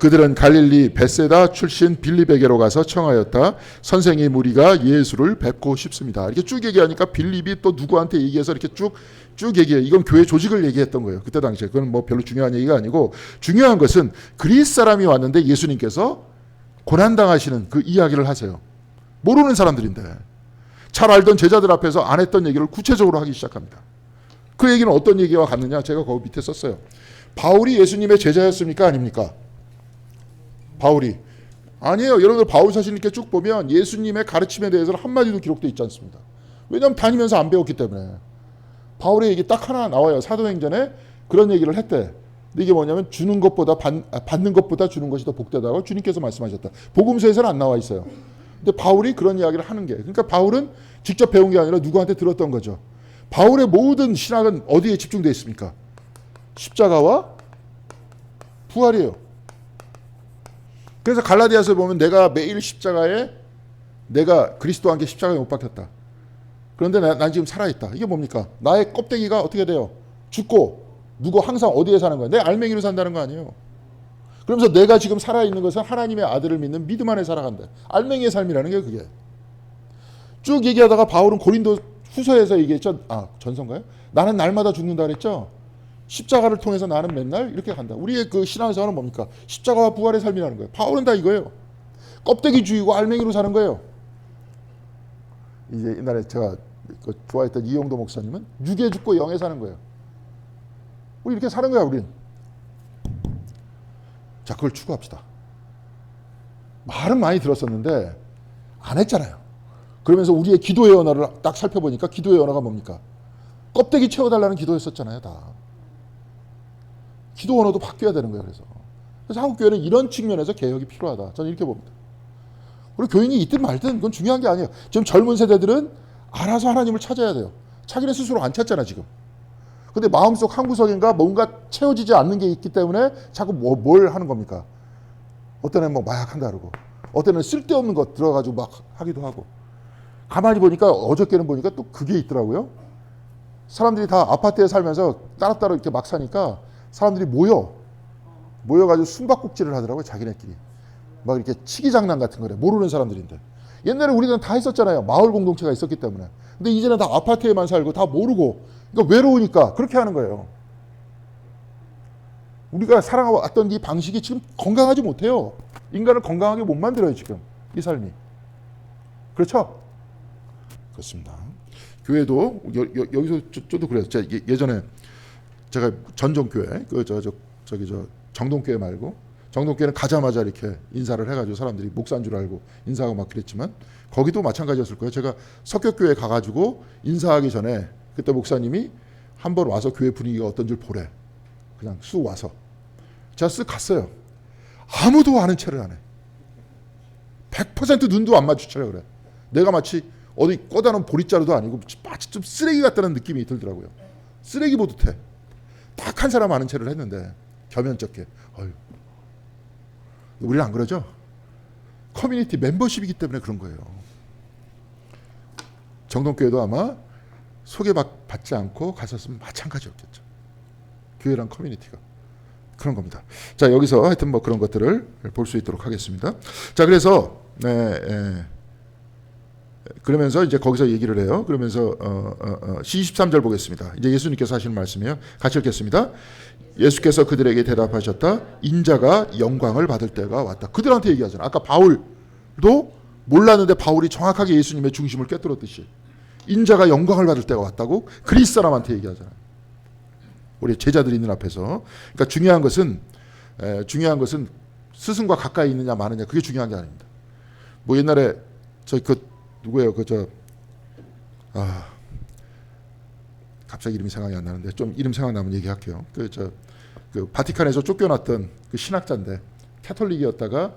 그들은 갈릴리 벳세다 출신 빌립에게로 가서 청하였다. 선생님 우리가 예수를 뵙고 싶습니다. 이렇게 쭉 얘기하니까 빌립이 또 누구한테 얘기해서 이렇게 쭉 얘기해요. 이건 교회 조직을 얘기했던 거예요. 그때 당시에. 그건 뭐 별로 중요한 얘기가 아니고 중요한 것은 그리스 사람이 왔는데 예수님께서 고난당하시는 그 이야기를 하세요. 모르는 사람들인데 잘 알던 제자들 앞에서 안 했던 얘기를 구체적으로 하기 시작합니다. 그 얘기는 어떤 얘기와 같느냐? 제가 거기 밑에 썼어요. 바울이 예수님의 제자였습니까? 아닙니까? 바울이. 아니에요. 여러분들 바울 사실 이렇게 쭉 보면 예수님의 가르침에 대해서는 한마디도 기록되어 있지 않습니다. 왜냐하면 다니면서 안 배웠기 때문에. 바울의 얘기 딱 하나 나와요. 사도행전에 그런 얘기를 했대. 근데 이게 뭐냐면 주는 것보다 받는 것보다 주는 것이 더 복되다고 주님께서 말씀하셨다. 복음서에서는 안 나와 있어요. 근데 바울이 그런 이야기를 하는 게, 그러니까 바울은 직접 배운 게 아니라 누구한테 들었던 거죠. 바울의 모든 신학은 어디에 집중되어 있습니까? 십자가와 부활이에요. 그래서 갈라디아서에 보면 내가 매일 내가 그리스도와 함께 십자가에 못 박혔다. 그런데 난 지금 살아있다. 이게 뭡니까? 나의 껍데기가 어떻게 돼요? 죽고 누구 항상 어디에 사는 거야? 내 알맹이로 산다는 거 아니에요. 그러면서 내가 지금 살아있는 것은 하나님의 아들을 믿는 믿음 안에 살아간다. 알맹이의 삶이라는 게 그게. 쭉 얘기하다가 바울은 고린도 후서에서 얘기했죠. 전서인가요? 나는 날마다 죽는다 그랬죠. 십자가를 통해서 나는 맨날 이렇게 간다. 우리의 그 신앙생활은 뭡니까? 십자가와 부활의 삶이라는 거예요. 바울은 다 이거예요. 껍데기주의고 알맹이로 사는 거예요. 이제 옛날에 제가 좋아했던 이용도 목사님은 육에 죽고 영에 사는 거예요. 우리 이렇게 사는 거야, 우리는. 자, 그걸 추구합시다. 말은 많이 들었었는데 안 했잖아요. 그러면서 우리의 기도의 언어를 딱 살펴보니까 기도의 언어가 뭡니까? 껍데기 채워달라는 기도였었잖아요, 다. 기도 언어도 바뀌어야 되는 거예요, 그래서 한국교회는 이런 측면에서 개혁이 필요하다. 저는 이렇게 봅니다. 그리고 교인이 있든 말든 그건 중요한 게 아니에요. 지금 젊은 세대들은 알아서 하나님을 찾아야 돼요. 자기네 스스로 안 찾잖아, 지금. 근데 마음속 한 구석인가 뭔가 채워지지 않는 게 있기 때문에 자꾸 뭘 하는 겁니까? 어떤 애는 뭐 마약한다 그러고, 어떤 애는 쓸데없는 것 들어가지고 막 하기도 하고. 가만히 보니까 어저께는 보니까 또 그게 있더라고요. 사람들이 다 아파트에 살면서 따로따로 이렇게 막 사니까 사람들이 모여가지고 숨바꼭질을 하더라고요, 자기네끼리. 막 이렇게 치기 장난 같은 거래. 모르는 사람들인데. 옛날에 우리는 다 했었잖아요. 마을 공동체가 있었기 때문에. 근데 이제는 다 아파트에만 살고 다 모르고, 그러니까 외로우니까 그렇게 하는 거예요. 우리가 살아왔던 이 방식이 지금 건강하지 못해요. 인간을 건강하게 못 만들어요, 지금 이 삶이. 그렇죠? 그렇습니다. 교회도 여기서 저도 그래요. 제가 예전에 제가 전종교회 정동교회 말고, 정동교회는 가자마자 이렇게 인사를 해가지고 사람들이 목사인 줄 알고 인사하고 막 그랬지만 거기도 마찬가지였을 거예요. 제가 석격교회 가가지고 인사하기 전에 그때 목사님이 한번 와서 교회 분위기가 어떤 줄 보래. 그냥 쑥 와서 제가 쓱 갔어요. 아무도 아는 체를 안 해. 100% 눈도 안 마주쳐요. 그래. 내가 마치 어디 꺼다놓은 보릿자루도 아니고 마치 좀 쓰레기 같다는 느낌이 들더라고요. 쓰레기 보듯해. 딱 한 사람 아는 체를 했는데 겸연쩍게. 어휴. 우리는 안 그러죠? 커뮤니티 멤버십이기 때문에 그런 거예요. 정동교회도 아마 소개받지 않고 갔었으면 마찬가지였겠죠. 교회랑 커뮤니티가. 그런 겁니다. 자, 여기서 하여튼 뭐 그런 것들을 볼 수 있도록 하겠습니다. 자, 그래서 그러면서 이제 거기서 얘기를 해요. 그러면서 23절 보겠습니다. 이제 예수님께서 하시는 말씀이에요. 같이 읽겠습니다. 예수께서 그들에게 대답하셨다. 인자가 영광을 받을 때가 왔다. 그들한테 얘기하잖아요. 아까 바울도 몰랐는데 바울이 정확하게 예수님의 중심을 꿰뚫었듯이 인자가 영광을 받을 때가 왔다고 그리스 사람한테 얘기하잖아요. 우리 제자들이 있는 앞에서. 그러니까 중요한 것은 스승과 가까이 있느냐 마느냐 그게 중요한 게 아닙니다. 뭐 옛날에 누구예요? 갑자기 이름이 생각이 안 나는데 좀 이름 생각나면 얘기할게요. 그 바티칸에서 쫓겨났던 그 신학자인데 캐톨릭이었다가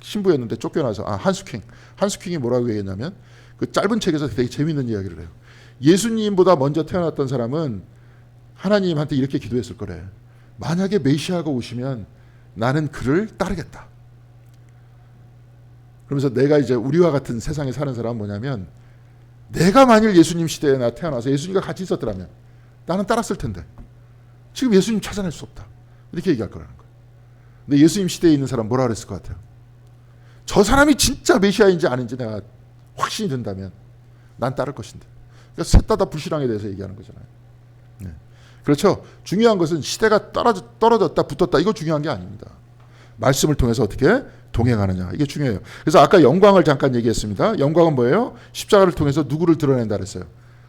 신부였는데 쫓겨나서 한스킹이 뭐라고 얘기했냐면 그 짧은 책에서 되게 재밌는 이야기를 해요. 예수님보다 먼저 태어났던 사람은 하나님한테 이렇게 기도했을 거래. 만약에 메시아가 오시면 나는 그를 따르겠다. 그러면서 내가 이제 우리와 같은 세상에 사는 사람은 뭐냐면 내가 만일 예수님 시대에 나 태어나서 예수님과 같이 있었더라면 나는 따랐을 텐데 지금 예수님 찾아낼 수 없다. 이렇게 얘기할 거라는 거예요. 근데 예수님 시대에 있는 사람 뭐라 그랬을 것 같아요? 저 사람이 진짜 메시아인지 아닌지 내가 확신이 든다면 난 따를 것인데. 그러니까 셋 다 불신앙에 대해서 얘기하는 거잖아요. 네. 그렇죠. 중요한 것은 시대가 떨어졌다 붙었다 이거 중요한 게 아닙니다. 말씀을 통해서 어떻게 동행하느냐 이게 중요해요. 그래서 아까 영광을 잠깐 얘기했습니다. 영광은 뭐예요? 십자가를 통해서 누구를 드러낸다 그랬어요?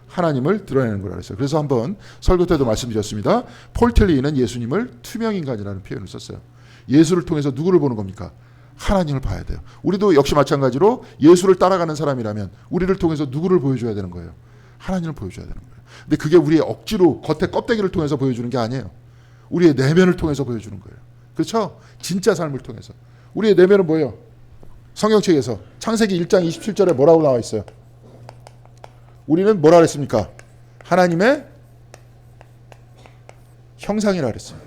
하나님을 드러내는 거라 그랬어요. 그래서 한번 설교 때도 말씀드렸습니다. 폴 틸리는 예수님을 투명인간이라는 표현을 썼어요. 예수를 통해서 누구를 보는 겁니까? 하나님을 봐야 돼요. 우리도 역시 마찬가지로 예수를 따라가는 사람이라면 우리를 통해서 누구를 보여줘야 되는 거예요? 하나님을 보여줘야 되는 거예요. 근데 그게 우리의 억지로 겉에 껍데기를 통해서 보여주는 게 아니에요. 우리의 내면을 통해서 보여주는 거예요. 그렇죠? 진짜 삶을 통해서. 우리의 내면은 뭐예요? 성경책에서 창세기 1장 27절에 뭐라고 나와 있어요? 우리는 뭐라 그랬습니까? 하나님의 형상이라 그랬어요.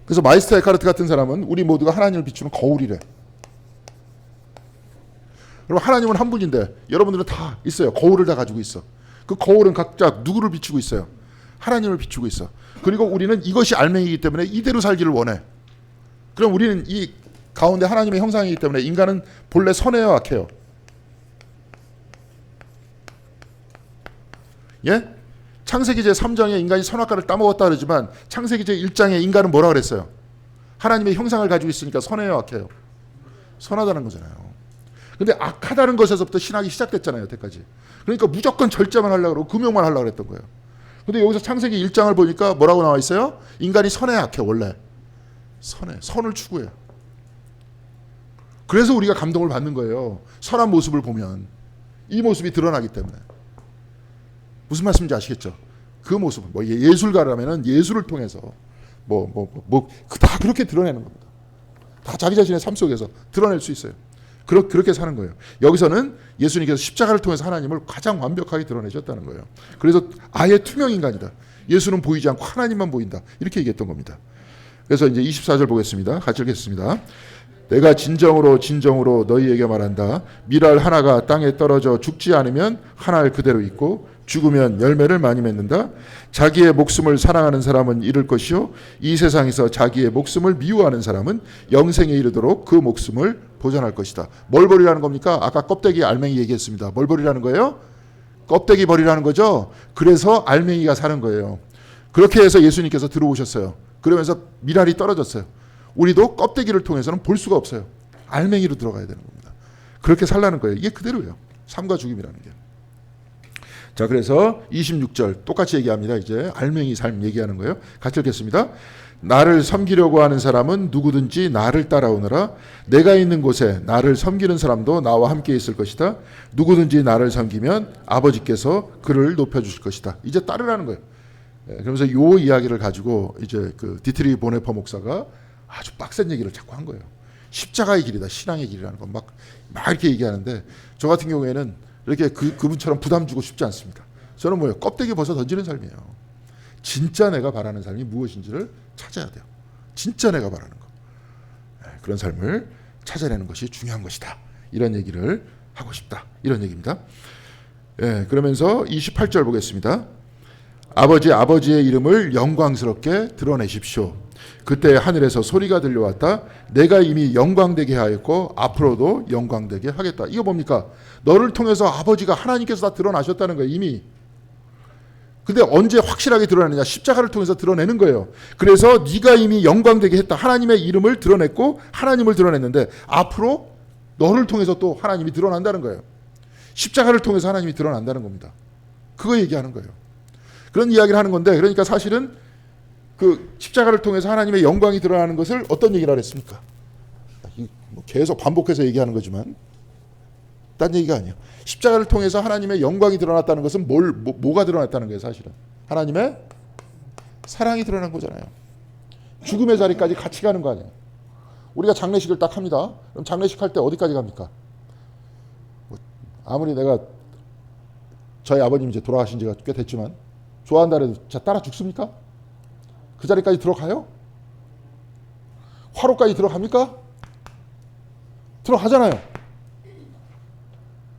그래서 마이스터 에카르트 같은 사람은 우리 모두가 하나님을 비추는 거울이래. 그럼 하나님은 한 분인데 여러분들은 다 있어요. 거울을 다 가지고 있어. 그 거울은 각자 누구를 비추고 있어요? 하나님을 비추고 있어. 그리고 우리는 이것이 알맹이기 때문에 이대로 살기를 원해. 그럼 우리는 이 가운데 하나님의 형상이기 때문에 인간은 본래 선해요, 악해요? 예? 창세기 제3장에 인간이 선악과를 따먹었다 그러지만 창세기 제1장에 인간은 뭐라 그랬어요? 하나님의 형상을 가지고 있으니까 선해요, 악해요? 선하다는 거잖아요. 근데 악하다는 것에서부터 신학이 시작됐잖아요, 여태까지. 그러니까 무조건 절제만 하려고 그러고 금욕만 하려고 그랬던 거예요. 근데 여기서 창세기 1장을 보니까 뭐라고 나와 있어요? 인간이 선해, 악해? 원래 선해, 선을 추구해요. 그래서 우리가 감동을 받는 거예요. 선한 모습을 보면 이 모습이 드러나기 때문에. 무슨 말씀인지 아시겠죠? 그 모습은 뭐 예술가라면은 예술을 통해서 다 그렇게 드러내는 겁니다. 다 자기 자신의 삶 속에서 드러낼 수 있어요. 그렇게 사는 거예요. 여기서는 예수님께서 십자가를 통해서 하나님을 가장 완벽하게 드러내셨다는 거예요. 그래서 아예 투명 인간이다. 예수는 보이지 않고 하나님만 보인다. 이렇게 얘기했던 겁니다. 그래서 이제 24절 보겠습니다. 같이 읽겠습니다. 내가 진정으로 너희에게 말한다. 밀알 하나가 땅에 떨어져 죽지 않으면 한 알 그대로 있고 죽으면 열매를 많이 맺는다. 자기의 목숨을 사랑하는 사람은 잃을 것이요 이 세상에서 자기의 목숨을 미워하는 사람은 영생에 이르도록 그 목숨을 보존할 것이다. 뭘 버리라는 겁니까? 아까 껍데기 알맹이 얘기했습니다. 뭘 버리라는 거예요? 껍데기 버리라는 거죠. 그래서 알맹이가 사는 거예요. 그렇게 해서 예수님께서 들어오셨어요. 그러면서 밀알이 떨어졌어요. 우리도 껍데기를 통해서는 볼 수가 없어요. 알맹이로 들어가야 되는 겁니다. 그렇게 살라는 거예요. 이게 그대로예요. 삶과 죽음이라는 게. 자, 그래서 26절 똑같이 얘기합니다. 이제 알맹이 삶 얘기하는 거예요. 같이 읽겠습니다. 나를 섬기려고 하는 사람은 누구든지 나를 따라오너라. 내가 있는 곳에 나를 섬기는 사람도 나와 함께 있을 것이다. 누구든지 나를 섬기면 아버지께서 그를 높여주실 것이다. 이제 따르라는 거예요. 그러면서 이 이야기를 가지고 이제 그 디트리 보네퍼 목사가 아주 빡센 얘기를 자꾸 한 거예요. 십자가의 길이다, 신앙의 길이라는 거 막 이렇게 얘기하는데 저 같은 경우에는 이렇게 그분처럼 부담 주고 싶지 않습니다. 저는 뭐예요? 껍데기 벗어 던지는 삶이에요. 진짜 내가 바라는 삶이 무엇인지를 찾아야 돼요. 진짜 내가 바라는 거. 그런 삶을 찾아내는 것이 중요한 것이다. 이런 얘기를 하고 싶다. 이런 얘기입니다. 그러면서 28절 보겠습니다. 아버지의 이름을 영광스럽게 드러내십시오. 그때 하늘에서 소리가 들려왔다. 내가 이미 영광되게 하였고 앞으로도 영광되게 하겠다. 이거 뭡니까? 너를 통해서 아버지가 하나님께서 다 드러나셨다는 거예요. 이미. 근데 언제 확실하게 드러내느냐? 십자가를 통해서 드러내는 거예요. 그래서 네가 이미 영광되게 했다. 하나님의 이름을 드러냈고 하나님을 드러냈는데 앞으로 너를 통해서 또 하나님이 드러난다는 거예요. 십자가를 통해서 하나님이 드러난다는 겁니다. 그거 얘기하는 거예요. 그런 이야기를 하는 건데 그러니까 사실은 그 십자가를 통해서 하나님의 영광이 드러나는 것을 어떤 얘기를 하랬습니까? 계속 반복해서 얘기하는 거지만 딴 얘기가 아니에요. 십자가를 통해서 하나님의 영광이 드러났다는 것은 뭐가 드러났다는 거예요, 사실은. 하나님의 사랑이 드러난 거잖아요. 죽음의 자리까지 같이 가는 거 아니에요. 우리가 장례식을 딱 합니다. 그럼 장례식 할 때 어디까지 갑니까? 아무리 내가 저희 아버님 이제 돌아가신 지가 꽤 됐지만 좋아한다 해도 따라 죽습니까? 그 자리까지 들어가요? 화로까지 들어갑니까? 들어가잖아요.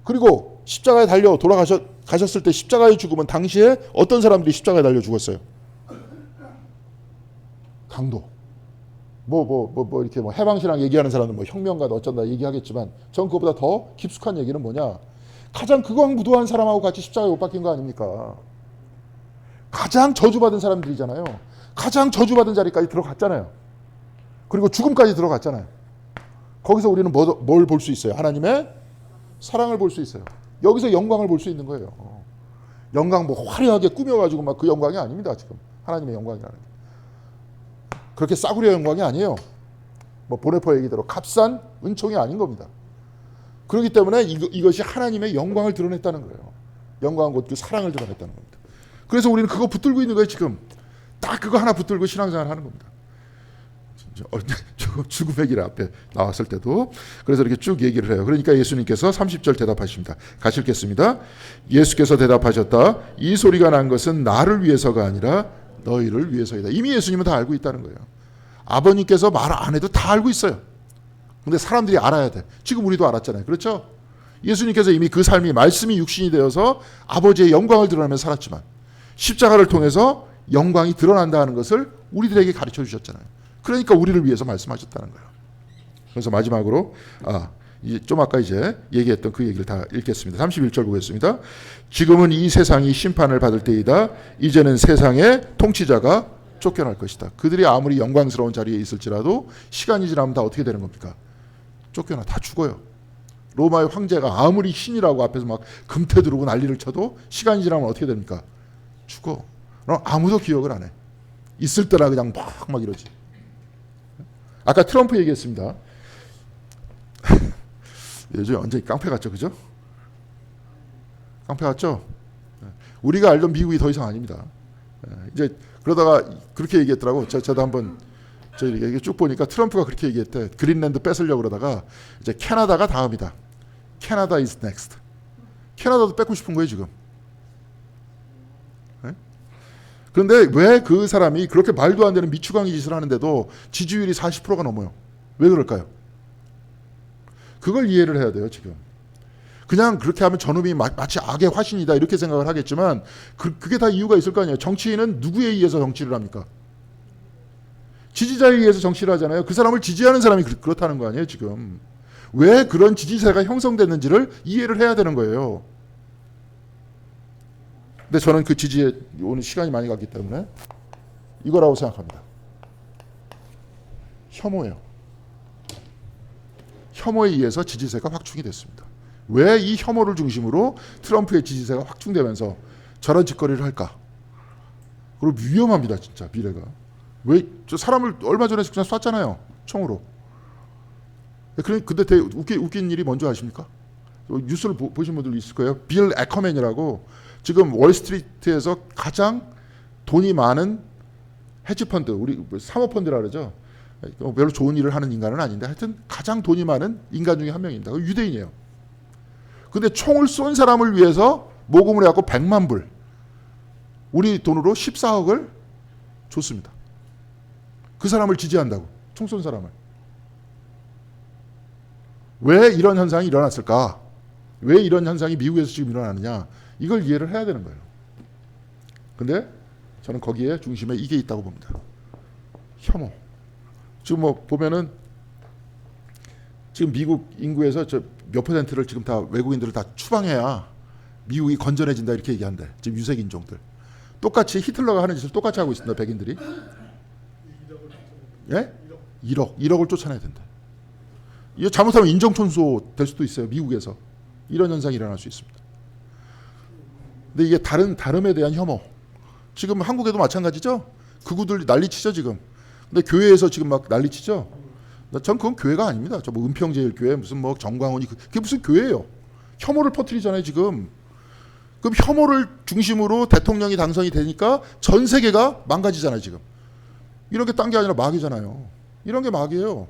그리고 십자가에 달려 가셨을 때 십자가의 죽음은 당시에 어떤 사람들이 십자가에 달려 죽었어요? 강도. 이렇게 해방신앙 얘기하는 사람은 혁명가다 어쩐다 얘기하겠지만 전 그것보다 더 깊숙한 얘기는 뭐냐? 가장 극악무도한 사람하고 같이 십자가에 못 박힌 거 아닙니까? 가장 저주받은 사람들이잖아요. 가장 저주받은 자리까지 들어갔잖아요. 그리고 죽음까지 들어갔잖아요. 거기서 우리는 뭘 볼 수 있어요? 하나님의 사랑을 볼 수 있어요. 여기서 영광을 볼 수 있는 거예요. 영광 화려하게 꾸며가지고 막 그 영광이 아닙니다. 지금 하나님의 영광이라는 게. 그렇게 싸구려 영광이 아니에요. 보네퍼 얘기대로 값싼 은총이 아닌 겁니다. 그렇기 때문에 이것이 하나님의 영광을 드러냈다는 거예요. 영광 곧 그 사랑을 드러냈다는 겁니다. 그래서 우리는 그거 붙들고 있는 거예요. 지금 딱 그거 하나 붙들고 신앙생활 하는 겁니다. 죽음의 길 앞에 나왔을 때도 그래서 이렇게 쭉 얘기를 해요. 그러니까 예수님께서 30절 대답하십니다. 같이 읽겠습니다. 예수께서 대답하셨다. 이 소리가 난 것은 나를 위해서가 아니라 너희를 위해서이다. 이미 예수님은 다 알고 있다는 거예요. 아버님께서 말 안 해도 다 알고 있어요. 근데 사람들이 알아야 돼. 지금 우리도 알았잖아요. 그렇죠? 예수님께서 이미 그 삶이 말씀이 육신이 되어서 아버지의 영광을 드러내며 살았지만 십자가를 통해서 영광이 드러난다는 것을 우리들에게 가르쳐 주셨잖아요. 그러니까 우리를 위해서 말씀하셨다는 거예요. 그래서 마지막으로 좀 아까 이제 얘기했던 그 얘기를 다 읽겠습니다. 31절 보겠습니다. 지금은 이 세상이 심판을 받을 때이다. 이제는 세상의 통치자가 쫓겨날 것이다. 그들이 아무리 영광스러운 자리에 있을지라도 시간이 지나면 다 어떻게 되는 겁니까? 쫓겨나 다 죽어요. 로마의 황제가 아무리 신이라고 앞에서 막 금태 두르고 난리를 쳐도 시간이 지나면 어떻게 됩니까? 죽어. 그럼 아무도 기억을 안 해. 있을 때나 그냥 막 이러지. 아까 트럼프 얘기했습니다. 요즘 완전히 깡패 같죠, 그죠? 깡패 같죠? 우리가 알던 미국이 더 이상 아닙니다. 이제 그러다가 그렇게 얘기했더라고. 저도 한번 이게 쭉 보니까 트럼프가 그렇게 얘기했대. 그린랜드 뺏으려고 그러다가 이제 캐나다가 다음이다. 캐나다 is next. 캐나다도 뺏고 싶은 거예요 지금. 네? 그런데 왜 그 사람이 그렇게 말도 안 되는 미추광이 짓을 하는데도 지지율이 40%가 넘어요? 왜 그럴까요? 그걸 이해를 해야 돼요 지금. 그냥 그렇게 하면 저놈이 마치 악의 화신이다 이렇게 생각을 하겠지만 그게 다 이유가 있을 거 아니에요. 정치인은 누구에 의해서 정치를 합니까? 지지자에 의해서 정치를 하잖아요. 그 사람을 지지하는 사람이 그렇다는 거 아니에요 지금. 왜 그런 지지세가 형성됐는지를 이해를 해야 되는 거예요. 근데 저는 그 지지에 오늘 시간이 많이 갔기 때문에 이거라고 생각합니다. 혐오예요. 혐오에 의해서 지지세가 확충이 됐습니다. 왜 이 혐오를 중심으로 트럼프의 지지세가 확충되면서 저런 짓거리를 할까? 그리고 위험합니다 진짜 미래가. 왜 저 사람을 얼마 전에 그냥 쐈잖아요 총으로. 근데 되게 웃긴 일이 뭔지 아십니까? 뉴스를 보신 분들 있을 거예요. 빌 애커맨이라고 지금 월스트리트에서 가장 돈이 많은 헤지펀드, 우리 사모펀드라 그러죠. 별로 좋은 일을 하는 인간은 아닌데 하여튼 가장 돈이 많은 인간 중에 한 명입니다. 유대인이에요. 근데 총을 쏜 사람을 위해서 모금을 해갖고 100만 불, 우리 돈으로 14억을 줬습니다. 그 사람을 지지한다고, 총 쏜 사람을. 왜 이런 현상이 일어났을까? 왜 이런 현상이 미국에서 지금 일어나느냐? 이걸 이해를 해야 되는 거예요. 근데 저는 거기에 중심에 이게 있다고 봅니다. 혐오. 지금 뭐 보면은 지금 미국 인구에서 몇 퍼센트를 지금 다 외국인들을 다 추방해야 미국이 건전해진다 이렇게 얘기한대. 지금 유색 인종들. 똑같이 히틀러가 하는 짓을 똑같이 하고 있습니다. 백인들이. 예? 1억을 쫓아내야 된다. 이거 잘못하면 인정천수 될 수도 있어요. 미국에서. 이런 현상이 일어날 수 있습니다. 근데 이게 다름에 대한 혐오. 지금 한국에도 마찬가지죠. 극우들 난리치죠 지금. 근데 교회에서 지금 막 난리치죠. 전 그건 교회가 아닙니다. 저 뭐 은평제일교회 무슨 뭐 정광훈이 그게 무슨 교회예요. 혐오를 퍼뜨리잖아요 지금. 그럼 혐오를 중심으로 대통령이 당선이 되니까 전 세계가 망가지잖아요 지금. 이런 게 딴 게 아니라 마귀잖아요. 이런 게 마귀예요.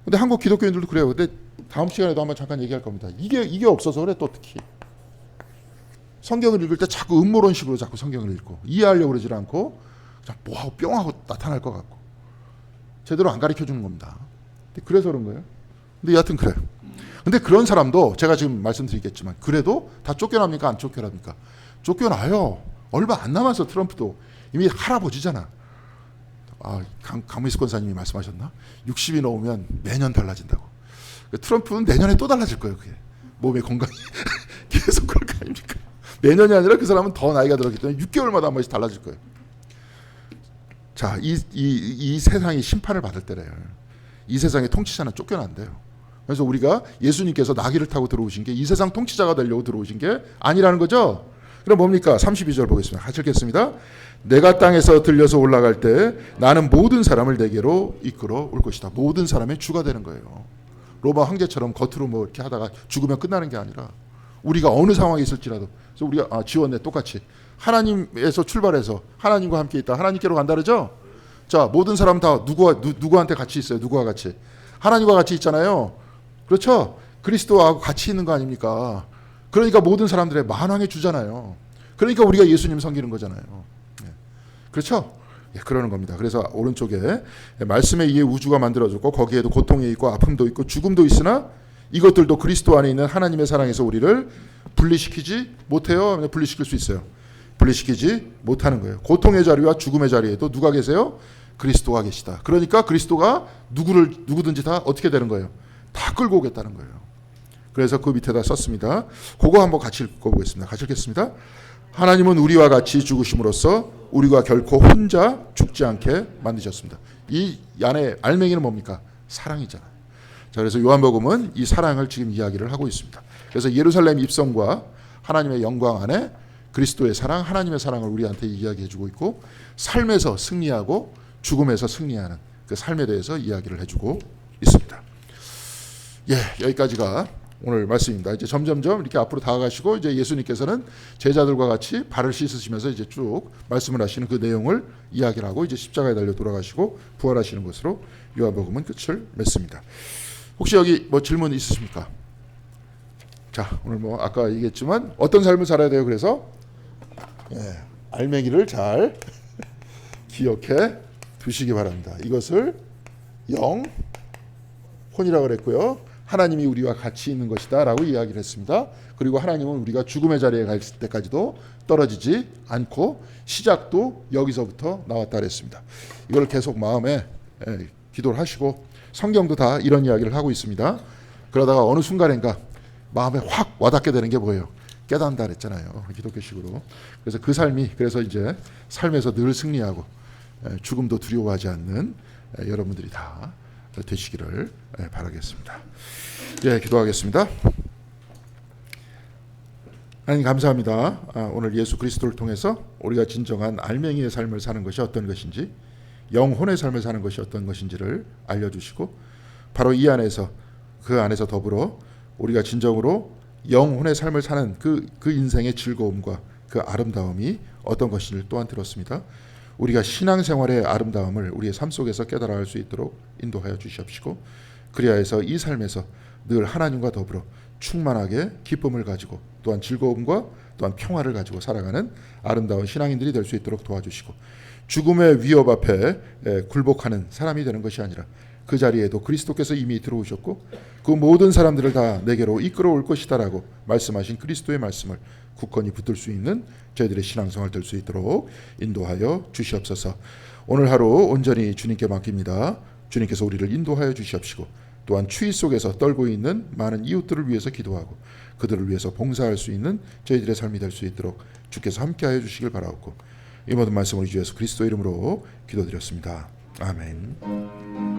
근데 한국 기독교인들도 그래요. 근데 다음 시간에도 한번 잠깐 얘기할 겁니다. 이게 없어서 그래 또 특히. 성경을 읽을 때 자꾸 음모론식으로 자꾸 성경을 읽고 이해하려고 그러지 않고 그냥 뭐하고 뿅하고 나타날 것 같고 제대로 안 가르쳐주는 겁니다. 그래서 그런 거예요. 근데 여하튼 그래요. 근데 그런 사람도 제가 지금 말씀드리겠지만 그래도 다 쫓겨납니까? 안 쫓겨납니까? 쫓겨나요. 얼마 안 남아서 트럼프도 이미 할아버지잖아. 강미숙 권사님이 말씀하셨나? 60이 넘으면 매년 달라진다고. 트럼프는 내년에 또 달라질 거예요. 그게 몸의 건강이 계속 그럴 거 아닙니까? 매년이 아니라 그 사람은 더 나이가 들었기 때문에 6개월마다 한 번씩 달라질 거예요. 자, 이 세상이 심판을 받을 때래요. 이 세상의 통치자는 쫓겨난대요. 그래서 우리가 예수님께서 나귀를 타고 들어오신 게 이 세상 통치자가 되려고 들어오신 게 아니라는 거죠. 그럼 뭡니까? 32절 보겠습니다. 같이 읽겠습니다. 내가 땅에서 들려서 올라갈 때 나는 모든 사람을 내게로 이끌어 올 것이다. 모든 사람의 주가 되는 거예요. 로마 황제처럼 겉으로 뭐 이렇게 하다가 죽으면 끝나는 게 아니라 우리가 어느 상황에 있을지라도 그래서 우리가 지원네 똑같이 하나님에서 출발해서 하나님과 함께 있다. 하나님께로 간다 그러죠? 자, 모든 사람 다 누구한테 같이 있어요? 누구와 같이? 하나님과 같이 있잖아요. 그렇죠? 그리스도와 같이 있는 거 아닙니까? 그러니까 모든 사람들의 만왕의 주잖아요. 그러니까 우리가 예수님 섬기는 거잖아요. 그렇죠? 그러는 겁니다. 그래서 오른쪽에 말씀에 의해 우주가 만들어졌고 거기에도 고통이 있고 아픔도 있고 죽음도 있으나 이것들도 그리스도 안에 있는 하나님의 사랑에서 우리를 분리시키지 못해요. 분리시킬 수 있어요. 분리시키지 못하는 거예요. 고통의 자리와 죽음의 자리에도 누가 계세요? 그리스도가 계시다. 그러니까 그리스도가 누구든지 다 어떻게 되는 거예요? 다 끌고 오겠다는 거예요. 그래서 그 밑에다 썼습니다. 그거 한번 같이 읽어보겠습니다. 같이 읽겠습니다. 하나님은 우리와 같이 죽으심으로써 우리가 결코 혼자 죽지 않게 만드셨습니다. 이 안에 알맹이는 뭡니까? 사랑이잖아요. 자, 그래서 요한복음은 이 사랑을 지금 이야기를 하고 있습니다. 그래서 예루살렘 입성과 하나님의 영광 안에 그리스도의 사랑, 하나님의 사랑을 우리한테 이야기해주고 있고, 삶에서 승리하고 죽음에서 승리하는 그 삶에 대해서 이야기를 해주고 있습니다. 예, 여기까지가 오늘 말씀입니다. 이제 점점점 이렇게 앞으로 다가가시고, 이제 예수님께서는 제자들과 같이 발을 씻으시면서 이제 쭉 말씀을 하시는 그 내용을 이야기를 하고, 이제 십자가에 달려 돌아가시고 부활하시는 것으로 요한복음은 끝을 맺습니다. 혹시 여기 뭐 질문 있으십니까? 자, 오늘 뭐 아까 얘기했지만 어떤 삶을 살아야 돼요? 그래서 알맹이를 잘 기억해 두시기 바랍니다. 이것을 영혼이라고 그랬고요. 하나님이 우리와 같이 있는 것이다 라고 이야기를 했습니다. 그리고 하나님은 우리가 죽음의 자리에 갈 때까지도 떨어지지 않고 시작도 여기서부터 나왔다 그랬습니다. 이걸 계속 마음에 기도를 하시고, 성경도 다 이런 이야기를 하고 있습니다. 그러다가 어느 순간인가 마음에 확 와닿게 되는 게 뭐예요? 깨닫는다 그랬잖아요. 기독교식으로. 그래서 그 삶이, 그래서 이제 삶에서 늘 승리하고 죽음도 두려워하지 않는 여러분들이 다 되시기를 바라겠습니다. 예, 기도하겠습니다. 하나님 감사합니다. 오늘 예수 그리스도를 통해서 우리가 진정한 알맹이의 삶을 사는 것이 어떤 것인지, 영혼의 삶을 사는 것이 어떤 것인지를 알려주시고, 바로 이 안에서, 그 안에서 더불어 우리가 진정으로 영혼의 삶을 사는 그 인생의 즐거움과 그 아름다움이 어떤 것인지를 또한 들었습니다. 우리가 신앙생활의 아름다움을 우리의 삶 속에서 깨달아 할 수 있도록 인도하여 주시옵시고, 그리하여서 이 삶에서 늘 하나님과 더불어 충만하게 기쁨을 가지고, 또한 즐거움과 또한 평화를 가지고 살아가는 아름다운 신앙인들이 될 수 있도록 도와주시고, 죽음의 위협 앞에 굴복하는 사람이 되는 것이 아니라 그 자리에도 그리스도께서 이미 들어오셨고 그 모든 사람들을 다 내게로 이끌어올 것이다라고 말씀하신 그리스도의 말씀을 굳건히 붙들 수 있는 저희들의 신앙생활 될 수 있도록 인도하여 주시옵소서. 오늘 하루 온전히 주님께 맡깁니다. 주님께서 우리를 인도하여 주시옵시고, 또한 추위 속에서 떨고 있는 많은 이웃들을 위해서 기도하고 그들을 위해서 봉사할 수 있는 저희들의 삶이 될 수 있도록 주께서 함께하여 주시길 바라옵고, 이 모든 말씀을 주 예수 그리스도 이름으로 기도드렸습니다. 아멘.